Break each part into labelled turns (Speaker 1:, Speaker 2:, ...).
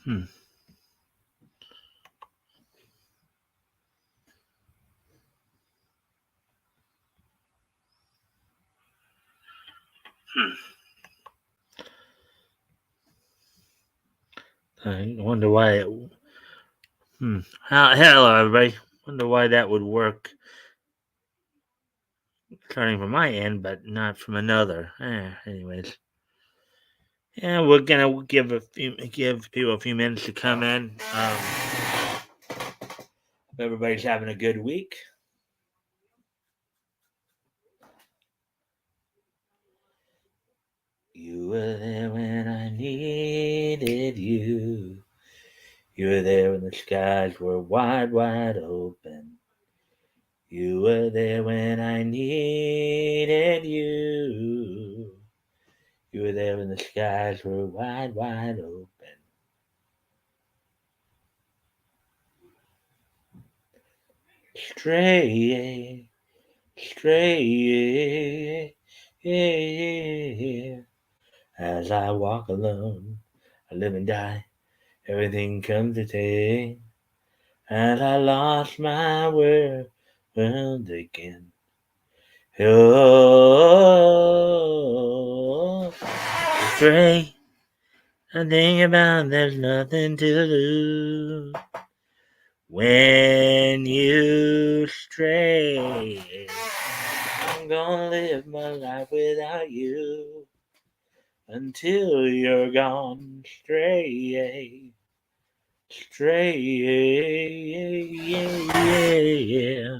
Speaker 1: I wonder why it. Hello, everybody. Wonder why that would work. Starting from my end, but not from another. Anyways. Yeah, we're gonna give people a few minutes to come in. Everybody's having a good week. You were there when I needed you. You were there when the skies were wide, wide open. You were there when I needed you. You were there when the skies were wide, wide open. Stray, stray, as I walk alone, I live and die, everything comes to take. As I lost my world again. Oh, stray, I think about there's nothing to lose when you stray. I'm gonna live my life without you until you're gone. Stray, stray, yeah.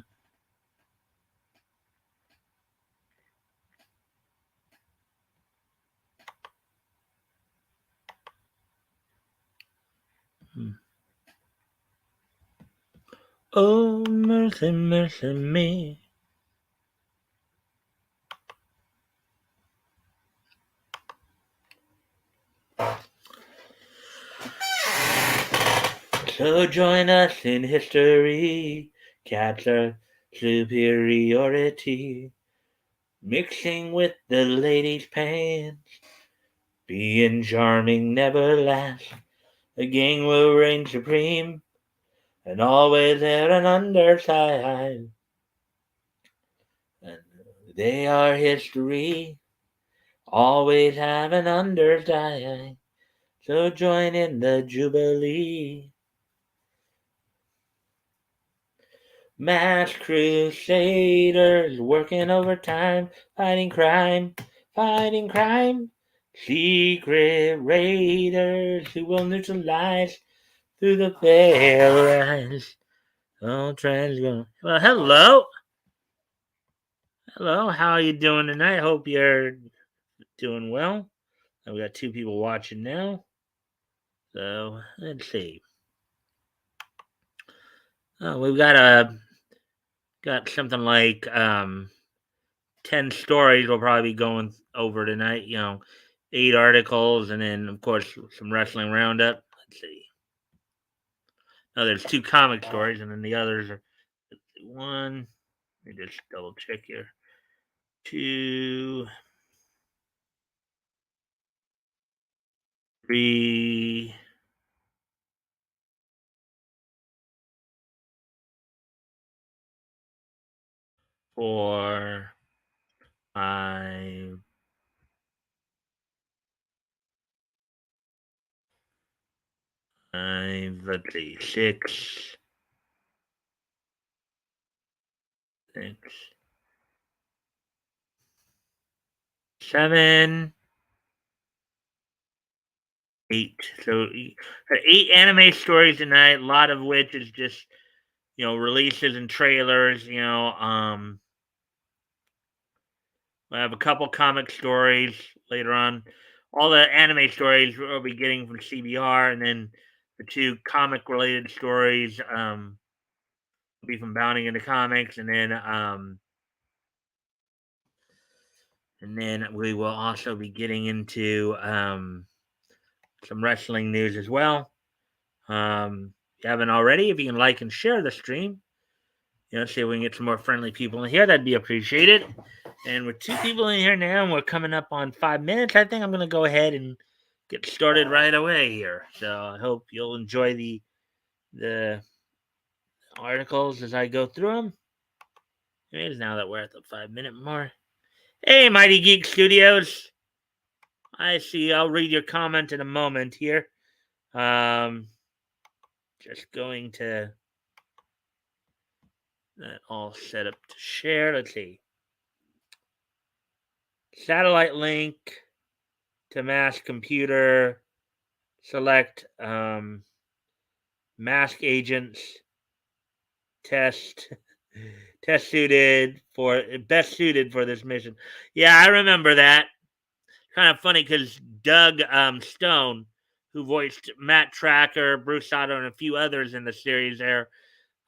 Speaker 1: Oh, mercy, mercy me. So join us in history, capture superiority, mixing with the ladies' pants, being charming never lasts. The gang will reign supreme, and always there and underside. And they are history, always have an underside. So join in the jubilee. Mass crusaders working overtime, fighting crime, fighting crime. Secret raiders who will neutralize through the fair eyes. Oh, well, hello. Hello, how are you doing tonight? Hope you're doing well. We got two people watching now. So, let's see. Oh, we've got something like 10 stories we'll probably be going over tonight. 8 articles, and then, of course, some wrestling roundup. Let's see. Oh, there's 2 comic stories, and then the others are one. Let me just double check here. 2, 3, 4, 5. Let's see, 6, 7, 8. So 8 anime stories tonight. A lot of which is just releases and trailers. I have a couple comic stories later on. All the anime stories we'll be getting from CBR, and then the 2 comic related stories will be from Bounding into Comics, and then we will also be getting into some wrestling news as well. If you haven't already, if you can like and share the stream, see if we can get some more friendly people in here, that'd be appreciated. And with 2 people in here now, and we're coming up on 5 minutes, I think I'm going to go ahead and get started right away here. So I hope you'll enjoy the articles as I go through them. Anyways, now that we're at the 5 minute mark. Hey, Mighty Geek Studios. I see. I'll read your comment in a moment here. Just going to that all set up to share. Let's see. Satellite link to mass computer. Select mask agents. Test suited for best suited for this mission. Yeah, I remember that. Kind of funny because Doug Stone, who voiced Matt Tracker, Bruce Otto, and a few others in the series, there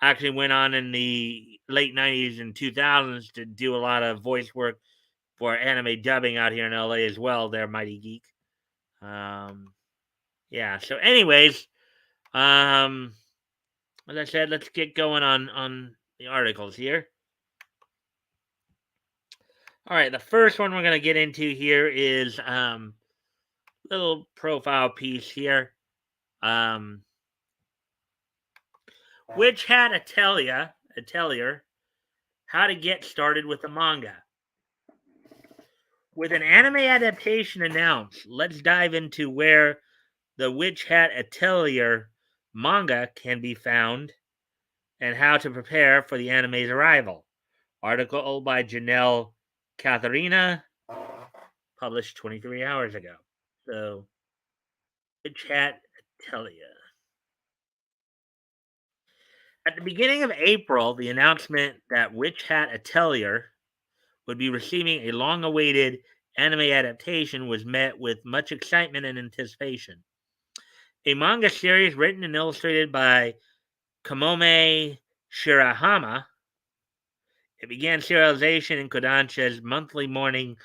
Speaker 1: actually went on in the late 90s and 2000s to do a lot of voice work for anime dubbing out here in LA as well. There, Mighty Geek. Yeah. So, anyways, as I said, let's get going on the articles here. All right, the first one we're going to get into here is little profile piece here. Witch Hat Atelier, how to get started with the manga. With an anime adaptation announced, let's dive into where the Witch Hat Atelier manga can be found and how to prepare for the anime's arrival. Article by Janelle Katharina, published 23 hours ago. So, Witch Hat Atelier. At the beginning of April, the announcement that Witch Hat Atelier would be receiving a long awaited anime adaptation was met with much excitement and anticipation. A manga series written and illustrated by Kamome Shirahama, it began serialization in Kodansha's monthly Morning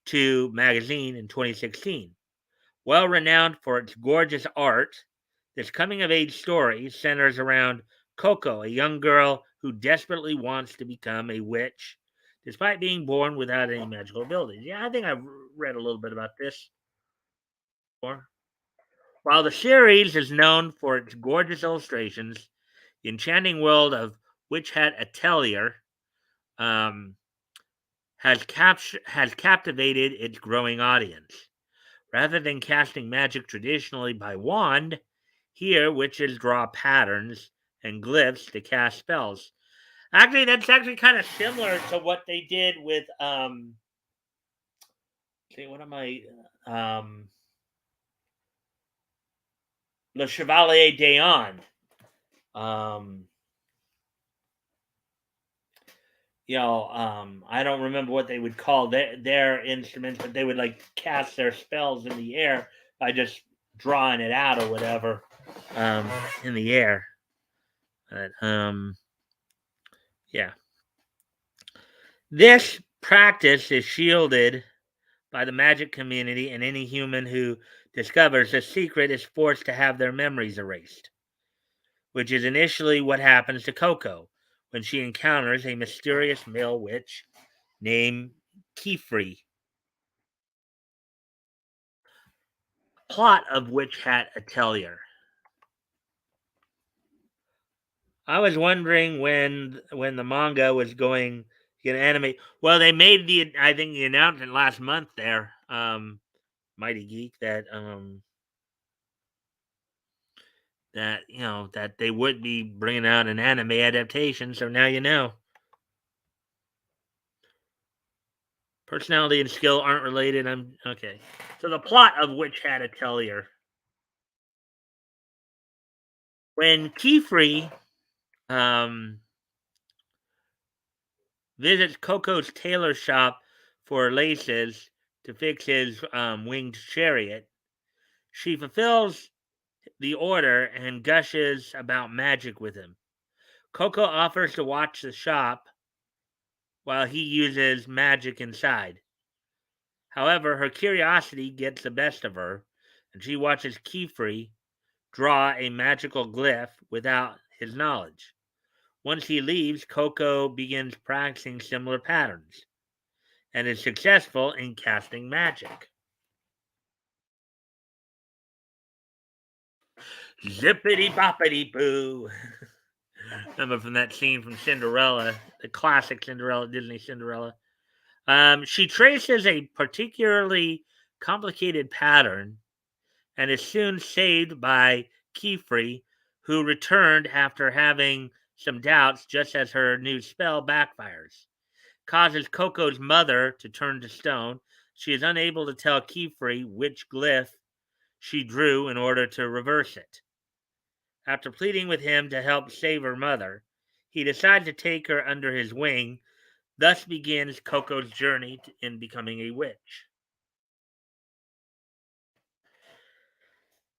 Speaker 1: 2 magazine in 2016. Well renowned for its gorgeous art, this coming of age story centers around Coco, a young girl who desperately wants to become a witch despite being born without any magical abilities. Yeah, I think I've read a little bit about this before. While the series is known for its gorgeous illustrations, the enchanting world of Witch Hat Atelier um, has captivated its growing audience. Rather than casting magic traditionally by wand, here witches draw patterns and glyphs to cast spells. Actually, that's actually kind of similar to what they did with see, what am I Le Chevalier d'Eon. Um I don't remember what they would call their instruments, but they would like cast their spells in the air by just drawing it out or whatever um, in the air. But, yeah. This practice is shielded by the magic community, and any human who discovers the secret is forced to have their memories erased, which is initially what happens to Coco when she encounters a mysterious male witch named Kefri. Plot of Witch Hat Atelier. I was wondering when the manga was going to get animated. Well, they made the announcement last month there, Mighty Geek, that they would be bringing out an anime adaptation. So now you know. Personality and skill aren't related. I'm okay. So the plot of Witch Hat Atelier. When Kefri um, visits Coco's tailor shop for laces to fix his winged chariot, she fulfills the order and gushes about magic with him. Coco offers to watch the shop while he uses magic inside. However, her curiosity gets the best of her, and she watches Kefri draw a magical glyph without his knowledge. Once he leaves, Coco begins practicing similar patterns and is successful in casting magic. Zippity boppity boo. Remember from that scene from Cinderella, the classic Cinderella, Disney Cinderella. She traces a particularly complicated pattern and is soon saved by Kefri, who returned after having some doubts just as her new spell backfires. Causes Coco's mother to turn to stone. She is unable to tell Kefri which glyph she drew in order to reverse it. After pleading with him to help save her mother, he decides to take her under his wing. Thus begins Coco's journey in becoming a witch.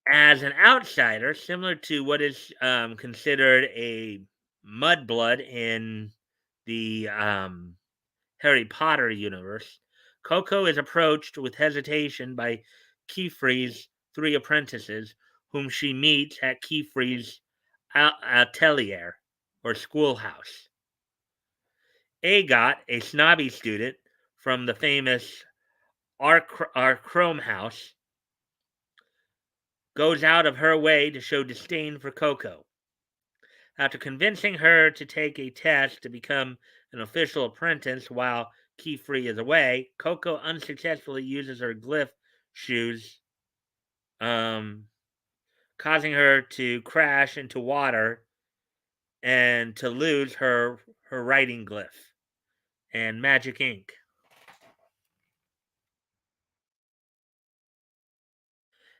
Speaker 1: As an outsider, similar to what is considered a mudblood in the Harry Potter universe, Coco is approached with hesitation by Kefri's three apprentices, whom she meets at Kefri's atelier or schoolhouse. Agot, a snobby student from the famous Archrome House, goes out of her way to show disdain for Coco. After convincing her to take a test to become an official apprentice while Kefri is away, Coco unsuccessfully uses her glyph shoes, um, causing her to crash into water and to lose her writing glyph and magic ink.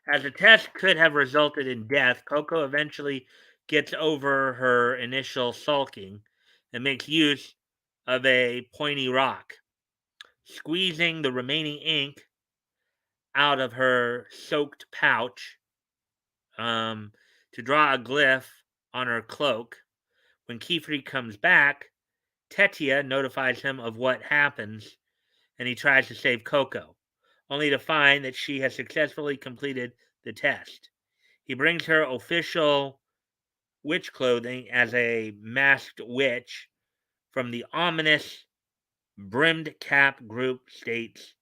Speaker 1: As the test could have resulted in death, Coco eventually gets over her initial sulking and makes use of a pointy rock, squeezing the remaining ink out of her soaked pouch to draw a glyph on her cloak. When Kefri comes back, Tetia notifies him of what happens and he tries to save Coco, only to find that she has successfully completed the test. He brings her official witch clothing as a masked witch from the ominous brimmed cap group states,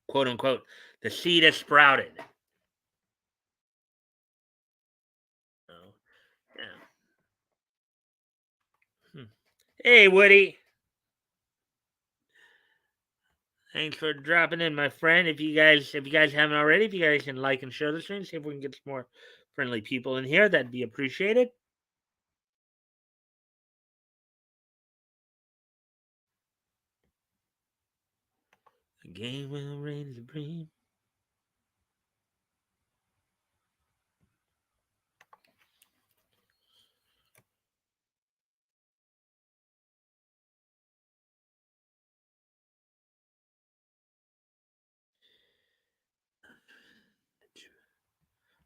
Speaker 1: quote unquote, the seed has sprouted. Oh, yeah. Hmm. Hey, Woody. Thanks for dropping in, my friend. If you guys haven't already, if you guys can like and share the stream, see if we can get some more friendly people in here, that'd be appreciated. The game will reign supreme.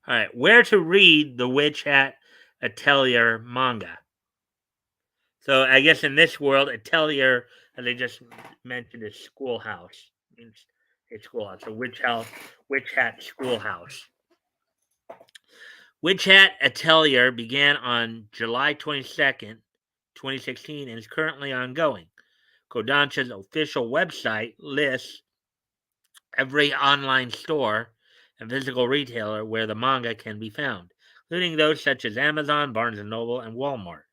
Speaker 1: All right, where to read the Witch Hat Atelier manga? So I guess in this world, atelier, as I just mentioned, is schoolhouse. It means a schoolhouse, a witch hat schoolhouse. Witch Hat Atelier began on July 22nd, 2016, and is currently ongoing. Kodansha's official website lists every online store and physical retailer where the manga can be found, including those such as Amazon, Barnes& and Noble, and Walmart.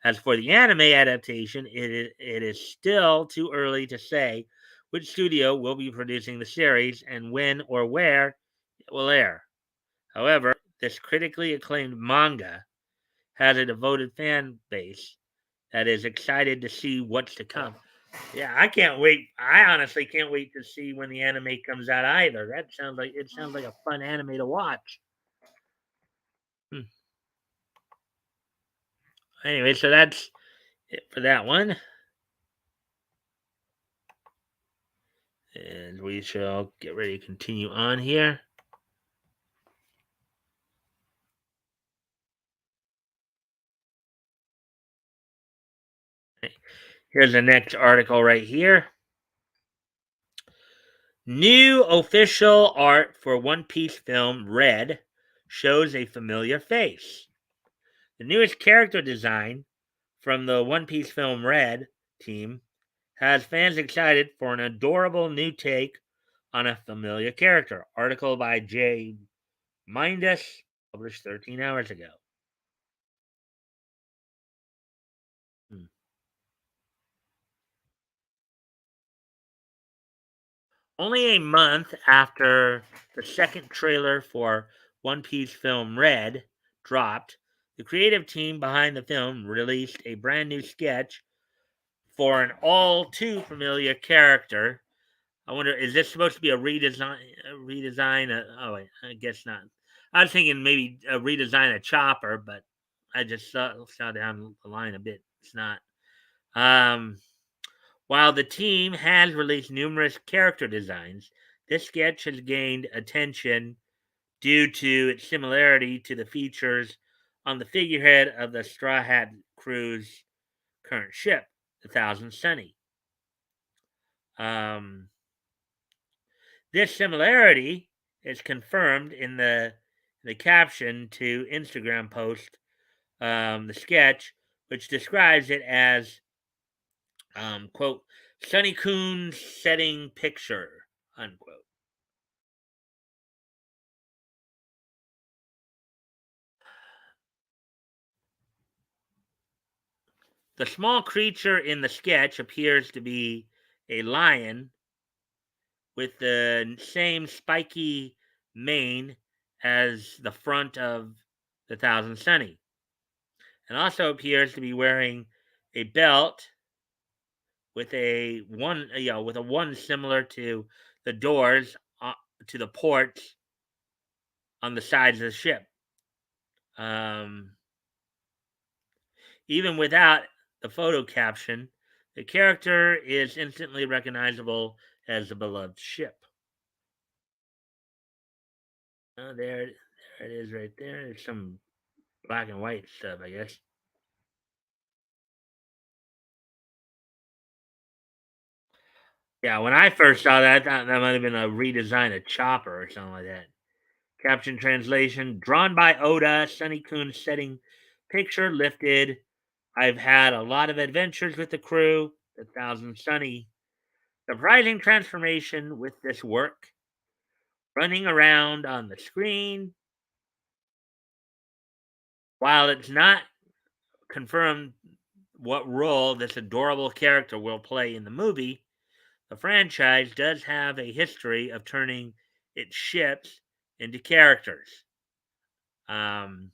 Speaker 1: As for the anime adaptation, it is still too early to say which studio will be producing the series and when or where it will air. However, this critically acclaimed manga has a devoted fan base that is excited to see what's to come. Yeah, I can't wait. I honestly can't wait to see when the anime comes out either. It sounds like a fun anime to watch. Hmm. Anyway, so that's it for that one. And we shall get ready to continue on here. Here's the next article right here. New official art for One Piece film Red shows a familiar face. The newest character design from the One Piece film Red team has fans excited for an adorable new take on a familiar character. Article by Jay Mindus published 13 hours ago. Hmm. Only a month after the second trailer for One Piece film Red dropped, the creative team behind the film released a brand new sketch for an all too familiar character. I wonder, is this supposed to be a redesign? Oh wait, I guess not. I was thinking maybe a redesign of Chopper, but I just saw down the line a bit. It's not. Um, while the team has released numerous character designs, this sketch has gained attention due to its similarity to the features on the figurehead of the Straw Hat crew's current ship, the Thousand Sunny. Um, this similarity is confirmed in the caption to Instagram post, the sketch, which describes it as quote Sunny Coon's setting picture unquote. The small creature in the sketch appears to be a lion with the same spiky mane as the front of the Thousand Sunny, and also appears to be wearing a belt with a one, with a one similar to the doors to the ports on the sides of the ship. Um, Even without the photo caption, the character is instantly recognizable as the beloved ship. There it is right there. There's some black and white stuff, I guess. Yeah, when I first saw that, I thought that might have been a redesign of Chopper or something like that. Caption translation: drawn by Oda, Sunny Kun setting picture lifted. I've had a lot of adventures with the crew, the Thousand Sunny. Surprising transformation with this work. Running around on the screen. While it's not confirmed what role this adorable character will play in the movie, the franchise does have a history of turning its ships into characters. Um,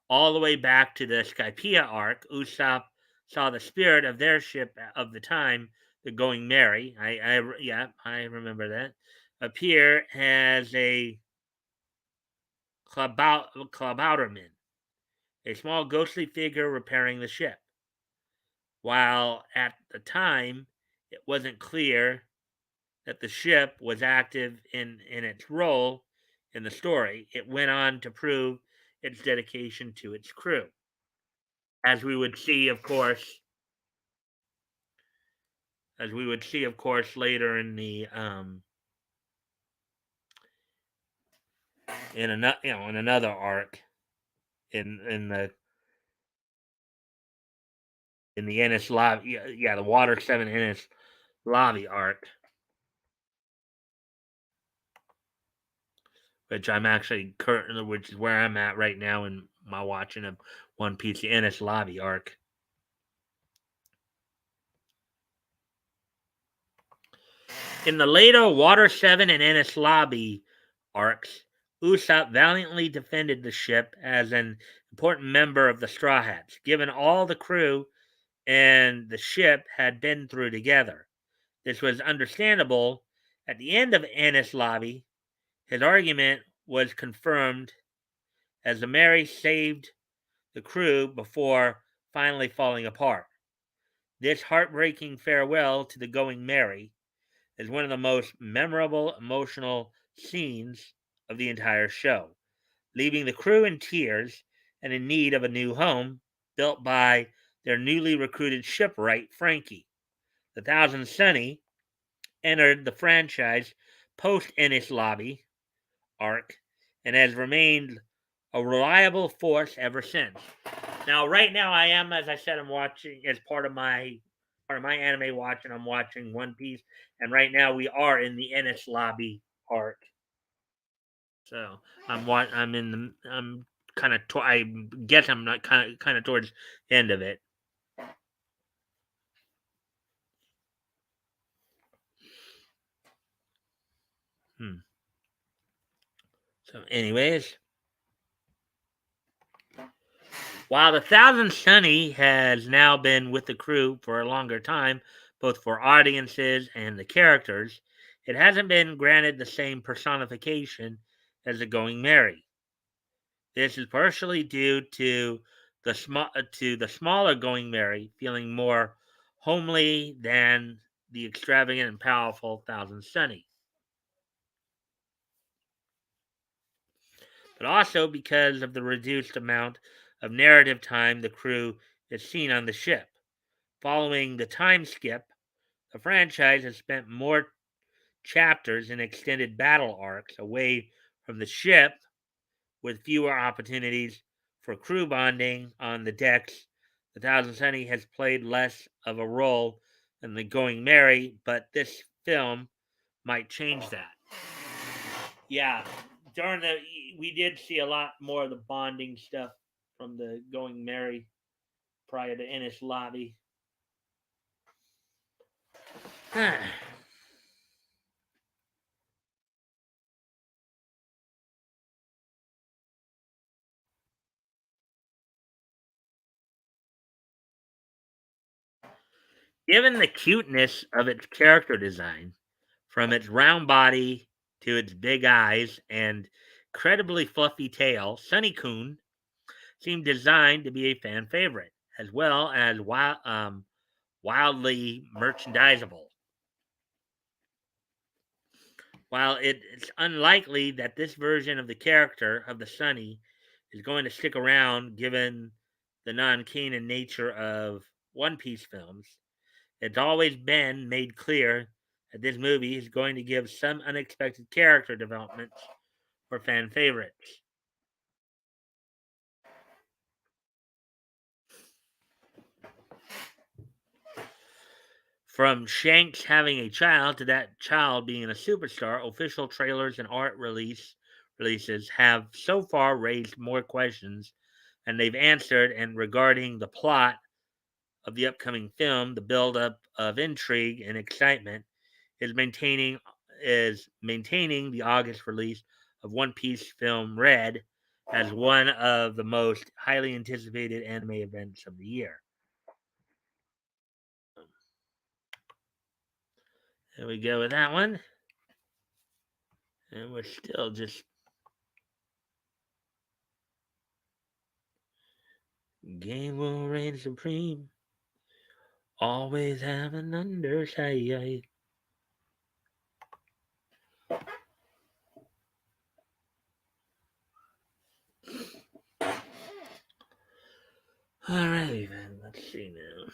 Speaker 1: all the way back to the Skypiea arc, Usopp saw the spirit of their ship of the time, the Going Merry. Yeah, I remember that. Appear as a Klabauterman, a small ghostly figure repairing the ship. While at the time it wasn't clear that the ship was active in its role in the story, it went on to prove its dedication to its crew. As we would see, of course, later in the in another arc in the Ennis lobby, the Water 7 Ennis lobby arc, which I'm actually currently, which is where I'm at right now in my watching of One Piece, the Ennis lobby arc. In the later Water 7 and Ennis lobby arcs, Usopp valiantly defended the ship as an important member of the Straw Hats, given all the crew and the ship had been through together. This was understandable. At the end of Ennis lobby, his argument was confirmed as the Mary saved the crew before finally falling apart. This heartbreaking farewell to the Going Merry is one of the most memorable emotional scenes of the entire show, leaving the crew in tears and in need of a new home built by their newly recruited shipwright, Frankie. The Thousand Sunny entered the franchise post Ennis Lobby arc and has remained a reliable force ever since. Now, right now, I am, as I said, I'm watching as part of my anime watching. I'm watching One Piece, and right now we are in the Ennis Lobby arc. So I'm in the kind of. I guess I'm not kind of towards the end of it. Hmm. So, anyways, while the Thousand Sunny has now been with the crew for a longer time, both for audiences and the characters, it hasn't been granted the same personification as the Going Merry. This is partially due to the smaller Going Merry feeling more homely than the extravagant and powerful Thousand Sunny, but also because of the reduced amount of narrative time the crew is seen on the ship. Following the time skip, the franchise has spent more chapters in extended battle arcs away from the ship, with fewer opportunities for crew bonding on the decks. The Thousand Sunny has played less of a role than the Going Merry, but this film might change that. Yeah, during the we did see a lot more of the bonding stuff from the Going Merry prior to Ennis Lobby. Given the cuteness of its character design, from its round body to its big eyes and incredibly fluffy tail, Sunny Coon seemed designed to be a fan favorite, as well as wildly merchandisable. While it's unlikely that this version of the character of the Sunny is going to stick around given the non canon nature of One Piece films, it's always been made clear that this movie is going to give some unexpected character developments for fan favorites. From Shanks having a child to that child being a superstar, official trailers and releases have so far raised more questions than they've answered. And regarding the plot of the upcoming film, the buildup of intrigue and excitement is maintaining the August release of One Piece film Red as one of the most highly anticipated anime events of the year. There we go with that one. And we're still just game will reign supreme. Always have an underside. Alrighty then, let's see now.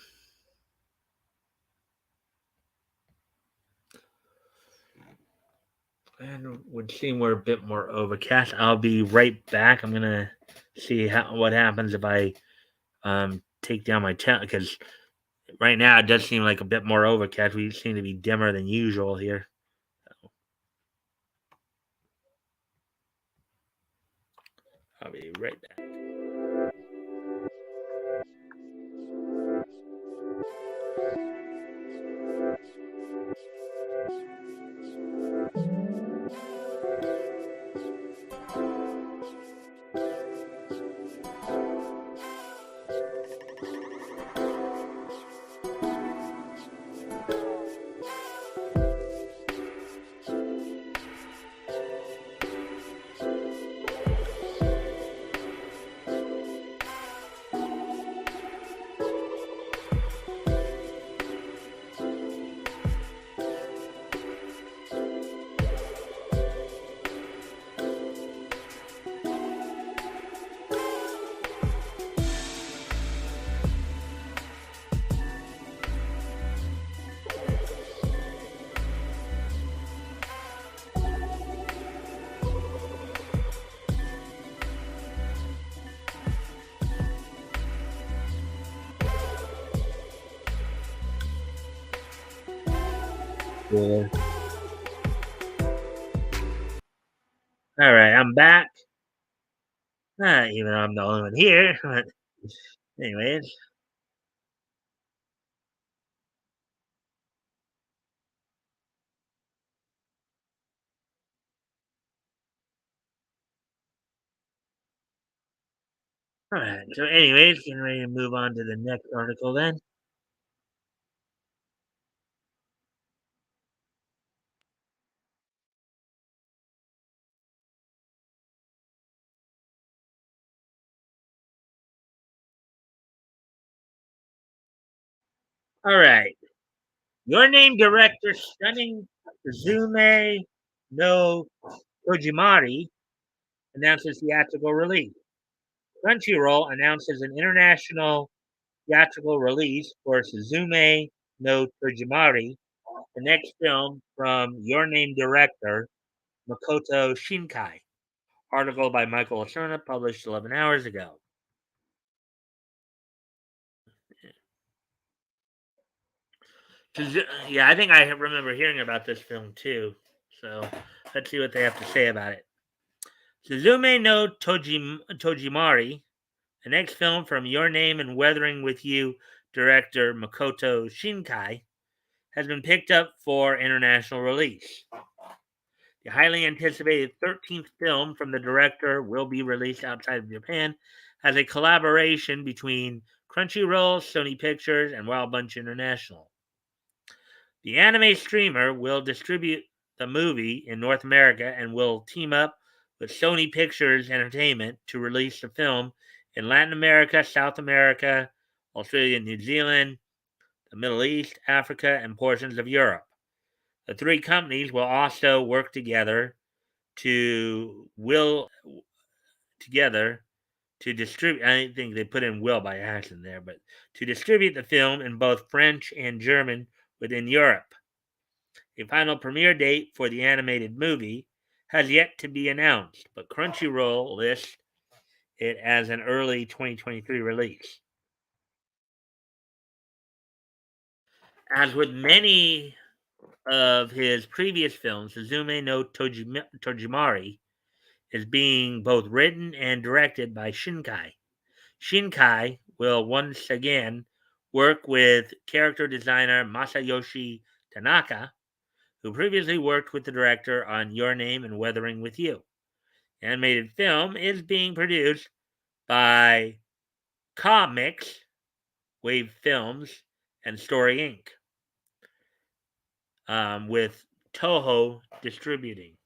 Speaker 1: And it would seem we're a bit more overcast. I'll be right back. I'm gonna see what happens if I take down my tent because right now it does seem like a bit more overcast. We seem to be dimmer than usual here. I'll be right back. Yeah. All right, I'm back. Even though I'm the only one here. But anyways, all right. So, anyways, getting ready to move on to the next article then. All right. Your name director Stunning Suzume no Kojimari announces theatrical release. Crunchyroll announces an international theatrical release for Suzume no Tojimari, the next film from Your Name director Makoto Shinkai. Article by Michael Lacerna, published 11 hours ago. Yeah, I think I remember hearing about this film too. So let's see what they have to say about it. Suzume no Tojimari, the next film from Your Name and Weathering with You director Makoto Shinkai, has been picked up for international release. The highly anticipated 13th film from the director will be released outside of Japan as a collaboration between Crunchyroll, Sony Pictures, and Wild Bunch International. The anime streamer will distribute the movie in North America and will team up with Sony Pictures Entertainment to release the film in Latin America, South America, Australia, New Zealand, the Middle East, Africa, and portions of Europe. The three companies will also work together to distribute. I think they put in "will" by accident there, but to distribute the film in both French and German within Europe. A final premiere date for the animated movie has yet to be announced, but Crunchyroll lists it as an early 2023 release. As with many of his previous films, Suzume no Tojimari is being both written and directed by Shinkai. Shinkai will once again work with character designer Masayoshi Tanaka, who previously worked with the director on Your Name and Weathering with You. The animated film is being produced by Comics, Wave Films, and Story Inc., with Toho distributing.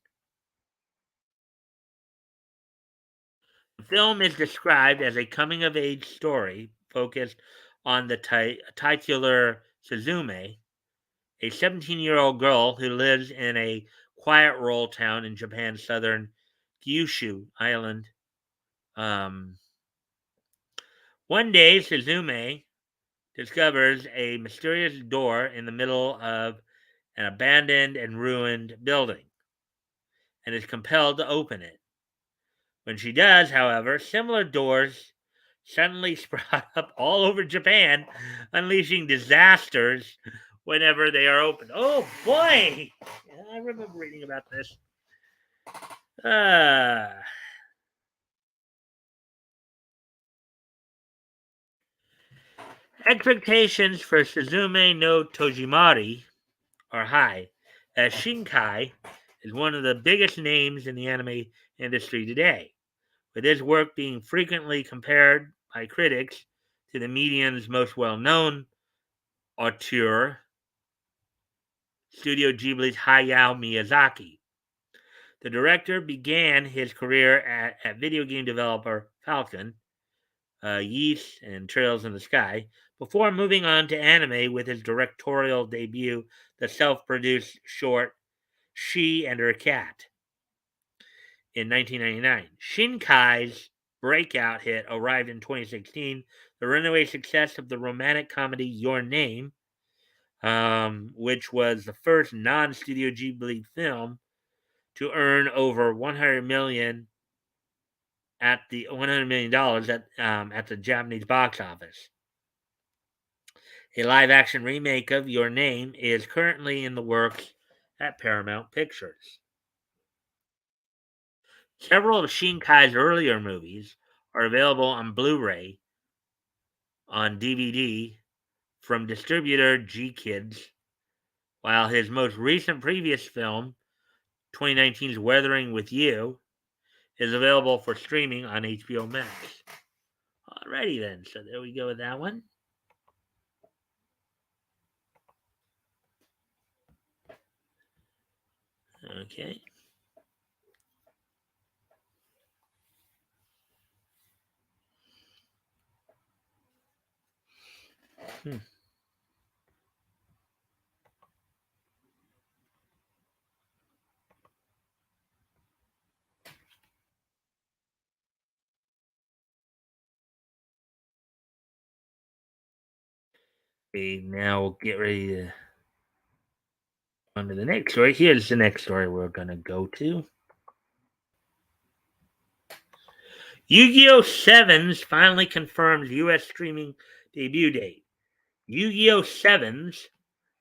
Speaker 1: The film is described as a coming of age story focused on the titular Suzume, a 17-year-old girl who lives in a quiet rural town in Japan's southern Kyushu island. Um, One day, Suzume discovers a mysterious door in the middle of an abandoned and ruined building and is compelled to open it. When she does, however, similar doors suddenly sprout up all over Japan, unleashing disasters whenever they are opened. Oh boy! Yeah, I remember reading about this. Uh, Expectations for Suzume no Tojimari are high, as Shinkai is one of the biggest names in the anime industry today, with his work being frequently compared by critics to the medium's most well known auteur, Studio Ghibli's Hayao Miyazaki. The director began his career at video game developer Falcon, Yeast, and Trails in the Sky, before moving on to anime with his directorial debut, the self produced short She and Her Cat in 1999. Shinkai's breakout hit arrived in 2016, the runaway success of the romantic comedy Your Name, which was the first non-Studio Ghibli film to earn over 100 million at the $100 million at the Japanese box office. A live-action remake of Your Name is currently in the works at Paramount Pictures. Several of Shinkai's earlier movies are available on Blu-ray, on DVD from distributor G Kids, while his most recent previous film, 2019's Weathering with You, is available for streaming on HBO Max. Alrighty then, so there we go with that one. Okay. Hmm. Okay, now we'll get ready to on to the next story. Here's the next story we're gonna go to. Yu-Gi-Oh! Sevens finally confirms U.S. streaming debut date. Yu-Gi-Oh! Sevens,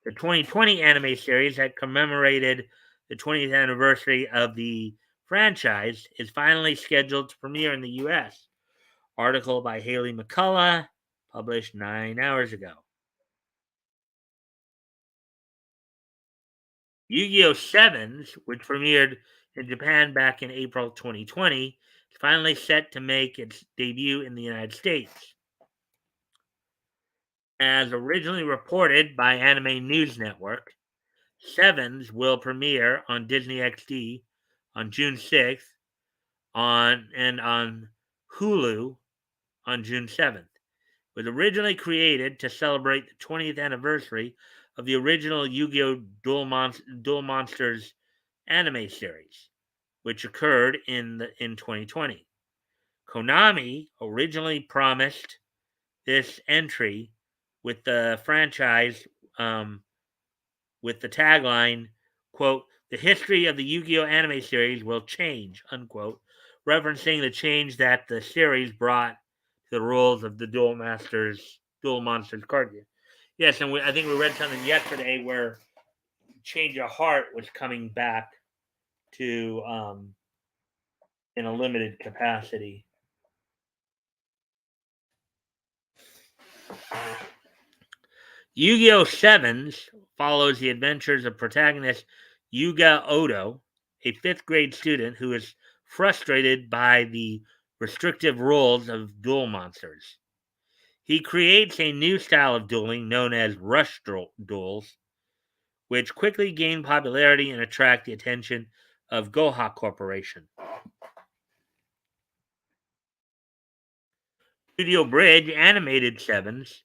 Speaker 1: the 2020 anime series that commemorated the 20th anniversary of the franchise, is finally scheduled to premiere in the U.S. Article by Haley McCullough, published 9 hours ago. Yu-Gi-Oh! Sevens, which premiered in Japan back in April 2020, is finally set to make its debut in the United States. As originally reported by Anime News Network, Sevens will premiere on Disney XD on June 6th on Hulu on June 7th. It was originally created to celebrate the 20th anniversary of the original Yu-Gi-Oh! Duel Monsters anime series, which occurred in 2020. Konami originally promised this entry with the franchise with the tagline, quote, "The history of the Yu-Gi-Oh! Anime series will change," unquote, referencing the change that the series brought to the rules of the Duel Monsters card game. Yes, and I think we read something yesterday where Change of Heart was coming back to in a limited capacity. Yu-Gi-Oh! Sevens follows the adventures of protagonist Yuga Odo, a fifth grade student who is frustrated by the restrictive rules of duel monsters. He creates a new style of dueling known as rush duels, which quickly gain popularity and attract the attention of Goha Corporation. Studio Bridge animated Sevens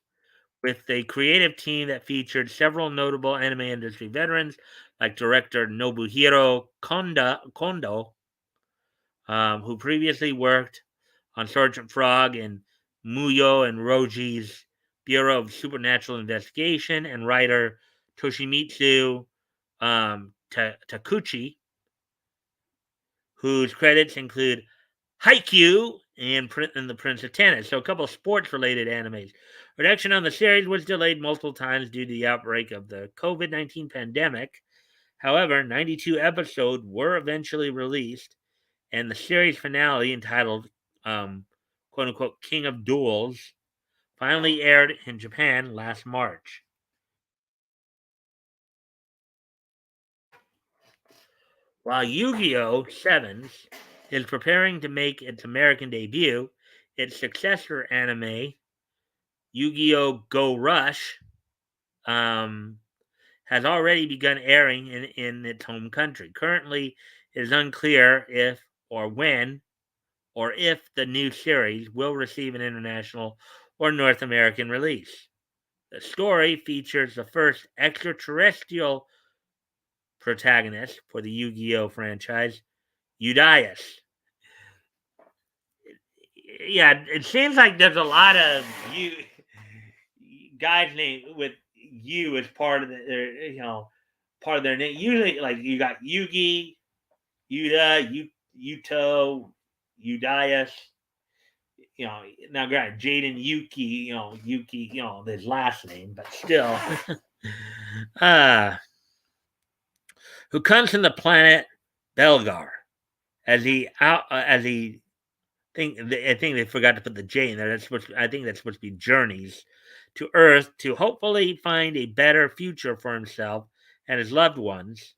Speaker 1: with a creative team that featured several notable anime industry veterans like director Nobuhiro Kondo, who previously worked on Sergeant Frog and Muyo and Roji's Bureau of Supernatural Investigation, and writer Toshimitsu Takuchi, whose credits include Haikyuu and The Prince of Tennis. So a couple of sports-related animes. Production on the series was delayed multiple times due to the outbreak of the COVID-19 pandemic. However, 92 episodes were eventually released, and the series finale, entitled "quote unquote" King of Duels, finally aired in Japan last March. While Yu-Gi-Oh! Sevens is preparing to make its American debut, its successor anime, Yu-Gi-Oh! Go Rush, has already begun airing in its home country. Currently, it is unclear if or when or if the new series will receive an international or North American release. The story features the first extraterrestrial protagonist for the Yu-Gi-Oh! Franchise, Udias. Yeah, it seems like there's a lot of you guys named with you as part of their part of their name. Usually, like you got Yugi, Yuda, Yuto, Udias. Now granted, Jaden Yuki, Yuki, his last name, but still, uh, who comes from the planet Belgar as he I think they forgot to put the J in there. I think that's supposed to be journeys to Earth to hopefully find a better future for himself and his loved ones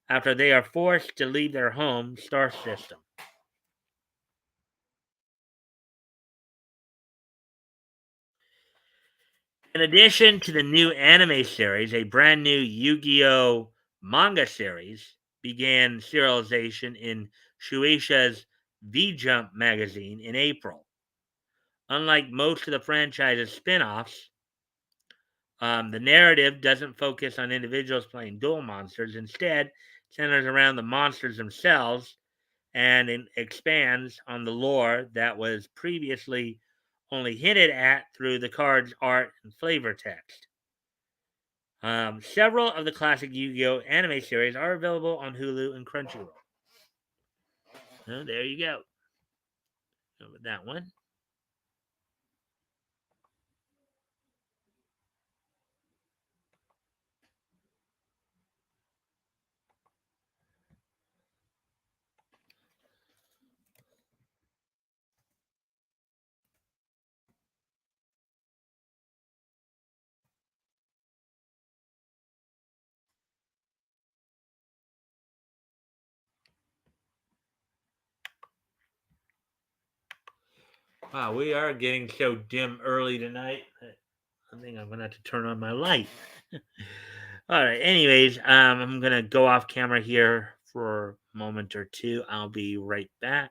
Speaker 1: after they are forced to leave their home star system. In addition to the new anime series, a brand new Yu-Gi-Oh manga series began serialization in Shueisha's V-Jump magazine in April. Unlike most of the franchise's spin-offs, the narrative doesn't focus on individuals playing dual monsters. Instead, centers around the monsters themselves and it expands on the lore that was previously only hinted at through the card's art and flavor text. Several of the classic Yu-Gi-Oh anime series are available on Hulu and Crunchyroll. So there you go. With that one. Wow, we are getting so dim early tonight. I think I'm gonna have to turn on my light. All right. Anyways, I'm gonna go off camera here for a moment or two. I'll be right back.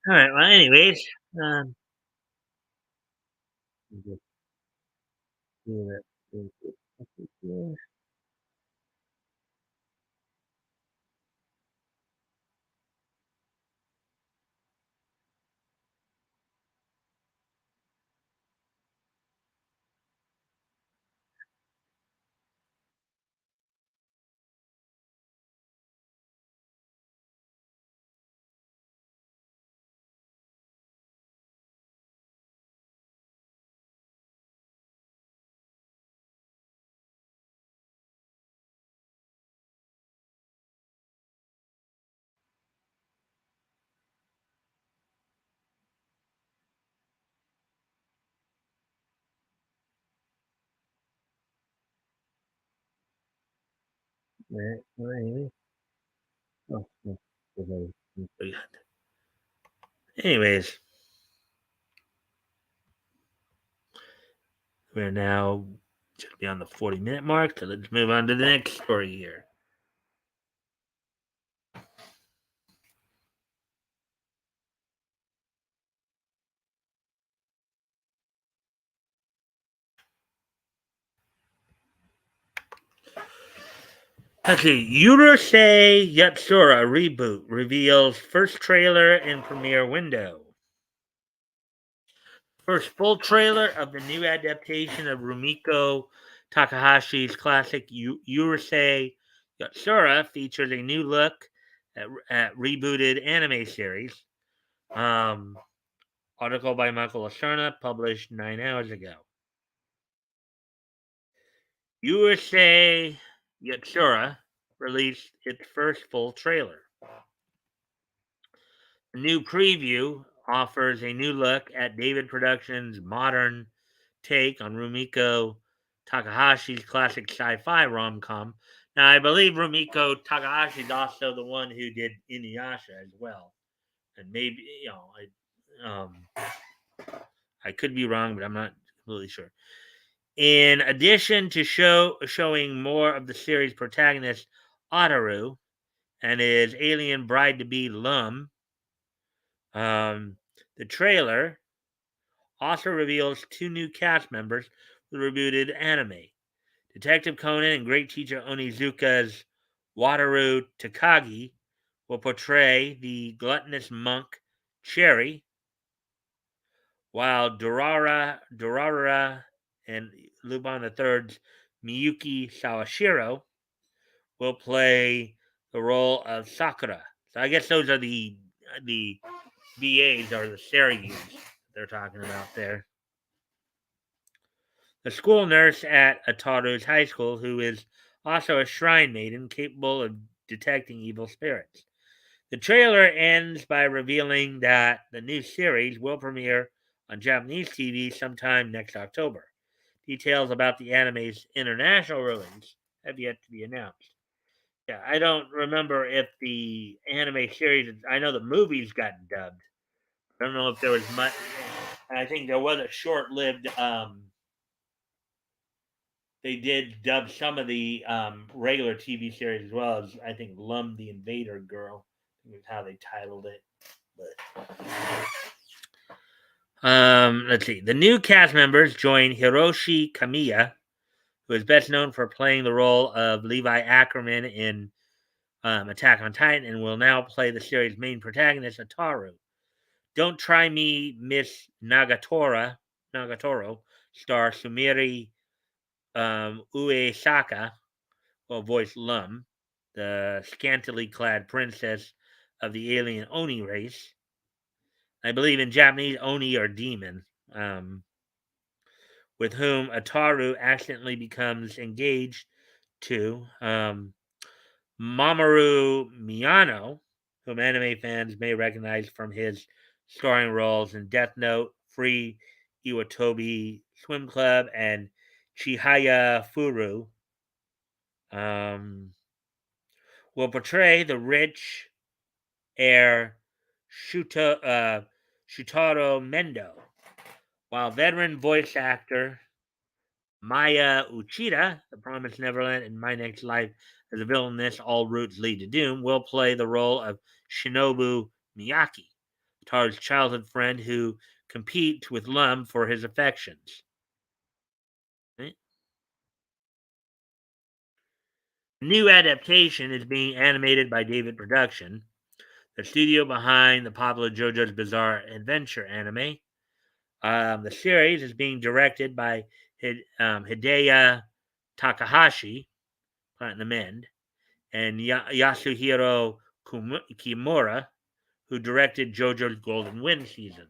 Speaker 1: All right. Well, anyways, um, Maybe. Oh, anyways, we're now just beyond the 40-minute mark, so let's move on to the next story here. Let's see. Urusei Yatsura reboot reveals first trailer and premiere window. First full trailer of the new adaptation of Rumiko Takahashi's classic Urusei Yatsura features a new look at rebooted anime series. Um, article by Michael Lacerna, published 9 hours ago. Urusei Yatsura released its first full trailer. The new preview offers a new look at David Productions' modern take on Rumiko Takahashi's classic sci-fi rom-com. Now, I believe Rumiko Takahashi is also the one who did Inuyasha as well, and maybe I could be wrong, but I'm not completely sure. In addition to showing more of the series protagonist Ataru and his alien bride-to-be Lum, the trailer also reveals two new cast members for the rebooted anime. Detective Conan and great teacher Onizuka's Wataru Takagi will portray the gluttonous monk Cherry, while Durara and Lupin III's Miyuki Sawashiro will play the role of Sakura. So I guess those are the VAs or the Seryus they're talking about there. The school nurse at Ataru's high school, who is also a shrine maiden capable of detecting evil spirits. The trailer ends by revealing that the new series will premiere on Japanese TV sometime next October. Details about the anime's international release have yet to be announced. Yeah, I don't remember if the anime series, I know the movies got dubbed. I don't know if there was much. And I think there was a short lived they did dub some of the regular TV series as well as I think Lum the Invader Girl. Is how they titled it. But let's see. The new cast members join Hiroshi Kamiya, who is best known for playing the role of Levi Ackerman in Attack on Titan, and will now play the series' main protagonist, Ataru. Don't Try Me, Miss Nagatoro star Sumiri Uesaka will voice Lum, the scantily clad princess of the alien Oni race. I believe in Japanese, Oni are demon, with whom Ataru accidentally becomes engaged to. Mamoru Miyano, whom anime fans may recognize from his starring roles in Death Note, Free Iwatobi Swim Club, and Chihaya Furu, will portray the rich heir Shutaro Mendo, while veteran voice actor Maya Uchida, The Promised Neverland, and My Next Life as a Villainess, All Routes Lead to Doom, will play the role of Shinobu Miyaki, Taro's childhood friend who competes with Lum for his affections. Right? The new adaptation is being animated by David Production, the studio behind the popular JoJo's Bizarre Adventure anime. The series is being directed by Hideo Takahashi, Platinum End, and Yasuhiro Kimura, who directed JoJo's Golden Wind season.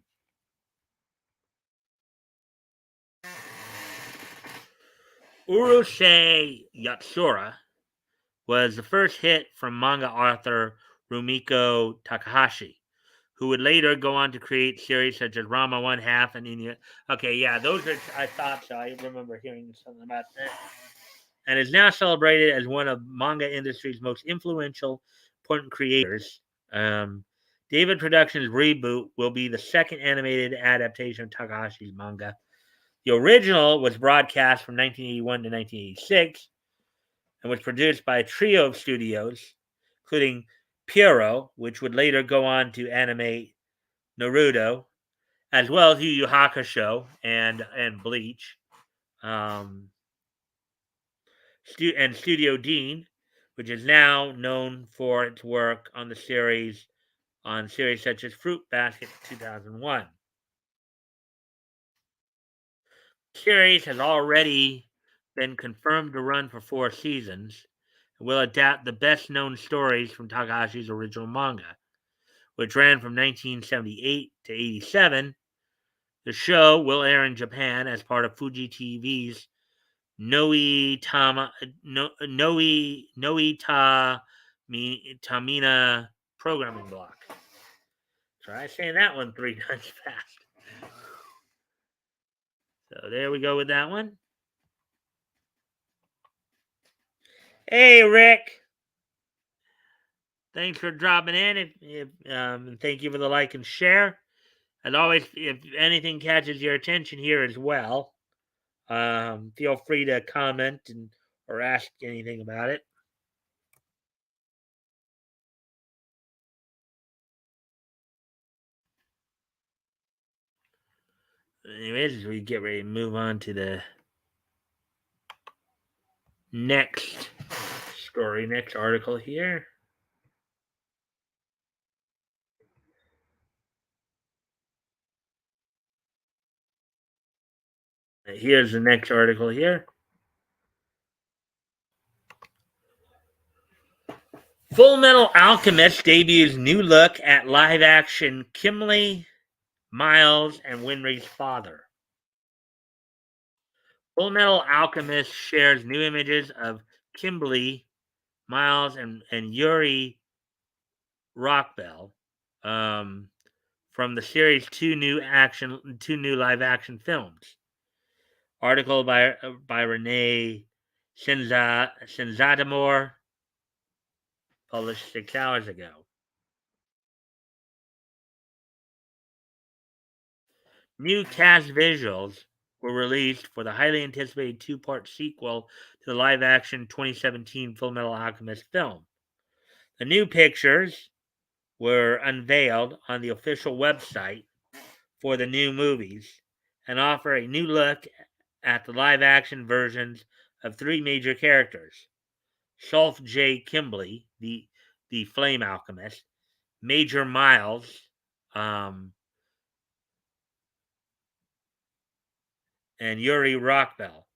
Speaker 1: Urusei Yatsura was the first hit from manga author Rumiko Takahashi, who would later go on to create series such as Rama One Half and Inya. Okay, yeah, those are. I thought so. I remember hearing something about that. and is now celebrated as one of manga industry's most influential, important creators. Um, David Productions' reboot will be the second animated adaptation of Takahashi's manga. The original was broadcast from 1981 to 1986 and was produced by a trio of studios, including Pierrot, which would later go on to animate Naruto, as well as Yu Yu Hakusho and Bleach. Um, and Studio Dean, which is now known for its work on the series such as Fruit Basket 2001. The series has already been confirmed to run for 4 seasons and will adapt the best known stories from Takahashi's original manga, which ran from 1978 to 87. The show will air in Japan as part of Fuji TV's Noi Tama no, Noi Tamina programming block. Try saying that one 3 times fast. So there we go with that one. Hey, Rick. Thanks for dropping in. Thank you for the like and share. As always, if anything catches your attention here as well, feel free to comment or ask anything about it. Anyways, we get ready to move on to the next story, next article here. Here's the next article here. Full Metal Alchemist debuts new look at live action Kimberly, Miles, and Winry's father. Full Metal Alchemist shares new images of Kimberly, Miles, and Yuri Rockbell from the series' two new live action films. Article by Renee Senzatamore, published 6 hours ago. New cast visuals were released for the highly anticipated 2-part sequel to the live-action 2017 Fullmetal Alchemist film. The new pictures were unveiled on the official website for the new movies and offer a new look at the live-action versions of 3 major characters: Shulf J. Kimbley, the Flame Alchemist; Major Miles, and Yuri Rockbell.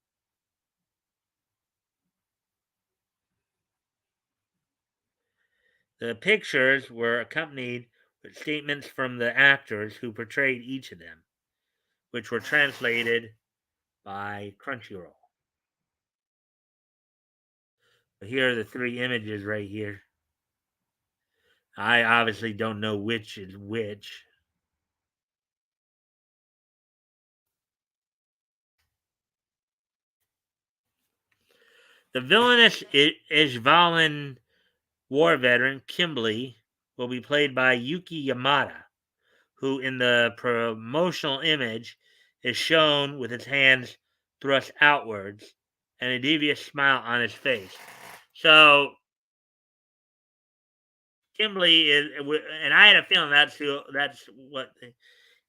Speaker 1: The pictures were accompanied with statements from the actors who portrayed each of them, which were translated by Crunchyroll. Here are the 3 images right here. I obviously don't know which is which. The villainous Ishvalan war veteran Kimberly will be played by Yuki Yamada, who in the promotional image is shown with his hands thrust outwards and a devious smile on his face. So Kimberly is, and I had a feeling that's what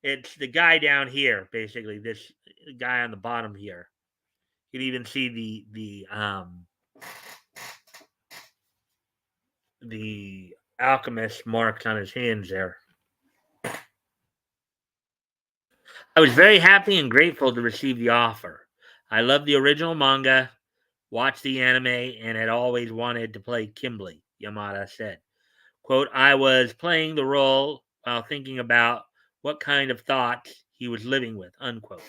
Speaker 1: it's the guy down here, basically. This guy on the bottom here. You can even see the alchemist marks on his hands there. I was very happy and grateful to receive the offer. I love the original manga, watched the anime, and had always wanted to play Kimberly, Yamada said. Quote, I was playing the role while thinking about what kind of thoughts he was living with, unquote.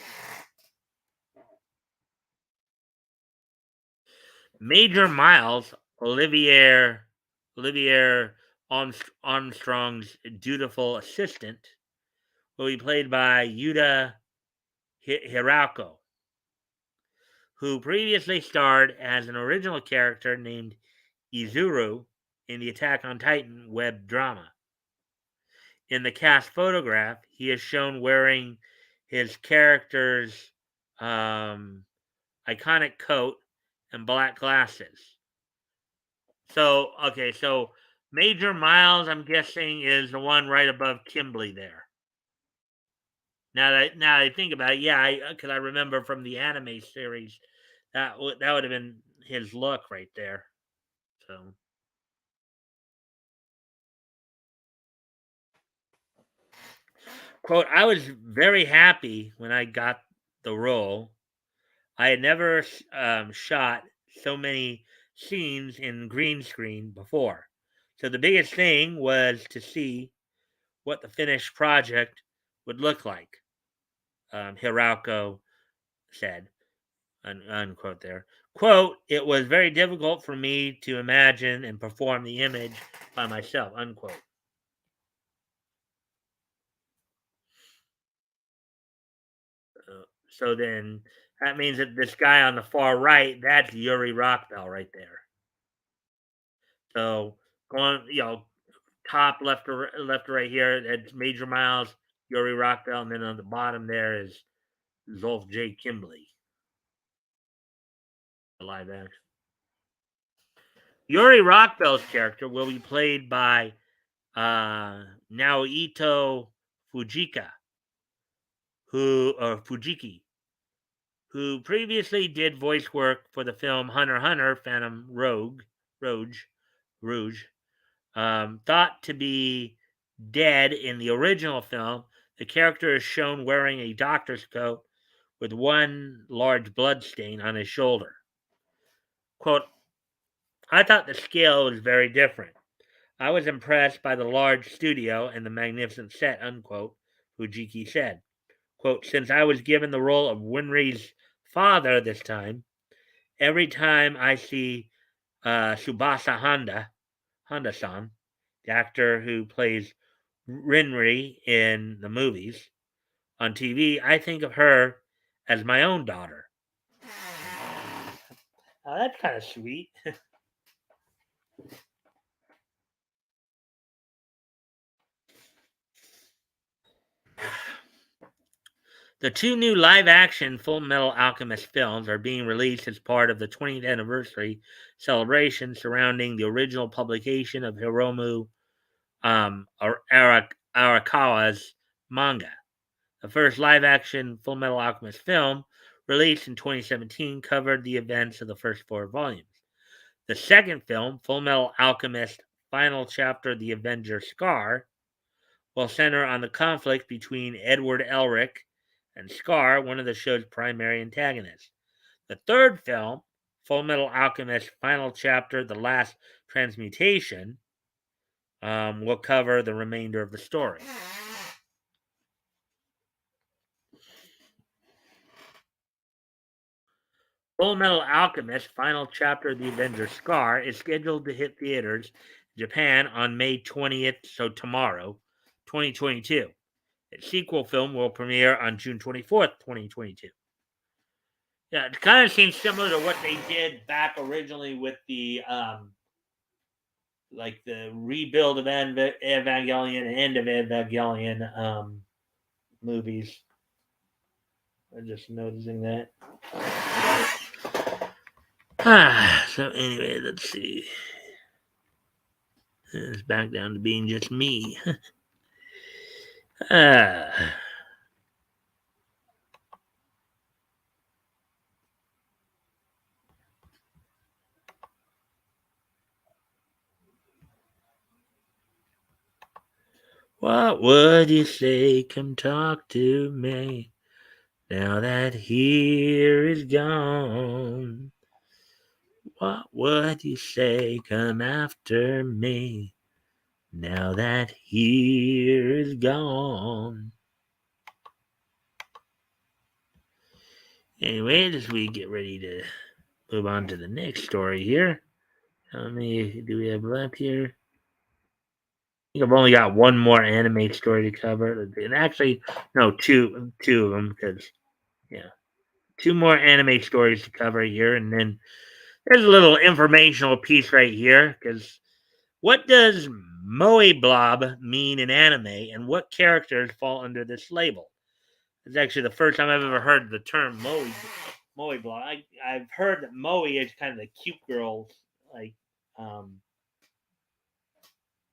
Speaker 1: Major Miles, Olivier Armstrong's dutiful assistant, will be played by Yuta Hirako, who previously starred as an original character named Izuru in the Attack on Titan web drama. In the cast photograph, he is shown wearing his character's um, iconic coat and black glasses. So, okay, so Major Miles, I'm guessing, is the one right above Kimberly there. Now that I think about it, yeah, because I remember from the anime series that would have been his look right there. So, quote, I was very happy when I got the role. I had never shot so many scenes in green screen before. So the biggest thing was to see what the finished project would look like, Hirako said, unquote there. Quote, it was very difficult for me to imagine and perform the image by myself, unquote. So then that means that this guy on the far right, that's Yuri Rockbell right there. So going, top left to right here, that's Major Miles, Yuri Rockbell, and then on the bottom there is Zolf J. Kimberly, the live action. Yuri Rockbell's character will be played by Naoito Fujika, Fujiki, who previously did voice work for the film Hunter x Hunter: Phantom Rouge, Rouge. Thought to be dead in the original film, the character is shown wearing a doctor's coat with one large blood stain on his shoulder. Quote, I thought the scale was very different. I was impressed by the large studio and the magnificent set, unquote, Fujiki said. Quote, since I was given the role of Winry's father this time, every time I see Subasa Honda-san, the actor who plays Rinri in the movies, on TV, I think of her as my own daughter. Oh, that's kind of sweet. The two new live action Full Metal Alchemist films are being released as part of the 20th anniversary celebration surrounding the original publication of Hiromu Arakawa's manga. The first live action Full Metal Alchemist film, released in 2017, covered the events of the first four volumes. The second film, Full Metal Alchemist Final Chapter The Avenger Scar, will center on the conflict between Edward Elric and Scar, one of the show's primary antagonists. The third film, Full Metal Alchemist Final Chapter The Last Transmutation, will cover the remainder of the story. Full Metal Alchemist Final Chapter The Avenger Scar is scheduled to hit theaters in Japan on May 20th, so tomorrow, 2022. Its sequel film will premiere on June 24th, 2022. Yeah, it kind of seems similar to what they did back originally with the like the rebuild of Evangelion and end of Evangelion movies. I'm just noticing that. So anyway, let's see. It's back down to being just me. ah. What would you say? Come talk to me. Now that here is gone. What would you say? Come after me. Now that here is gone. Anyway, as we get ready to move on to the next story here. How many do we have left here? I think I've only got one more anime story to cover. And actually, no, two of them, because, yeah. two more anime stories to cover here, and then there's a little informational piece right here. Because what does moe blob mean in anime, and what characters fall under this label? It's actually the first time I've ever heard the term moe blob. I've heard that moe is kind of the cute girls, like um,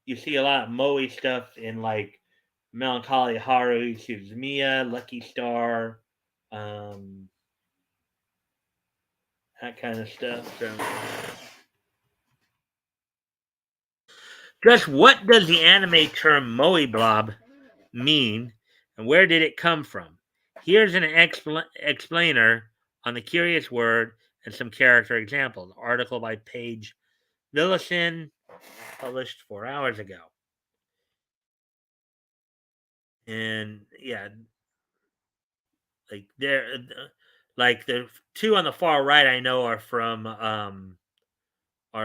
Speaker 1: you see a lot of moe stuff in like Melancholy Haru, Suzumiya, Lucky Star, um, that kind of stuff. So, just what does the anime term moe blob mean, and where did it come from? Here's an explainer on the curious word and some character examples. Article by Paige Lillison, published 4 hours ago. And yeah, like there, like the two on the far right, I know are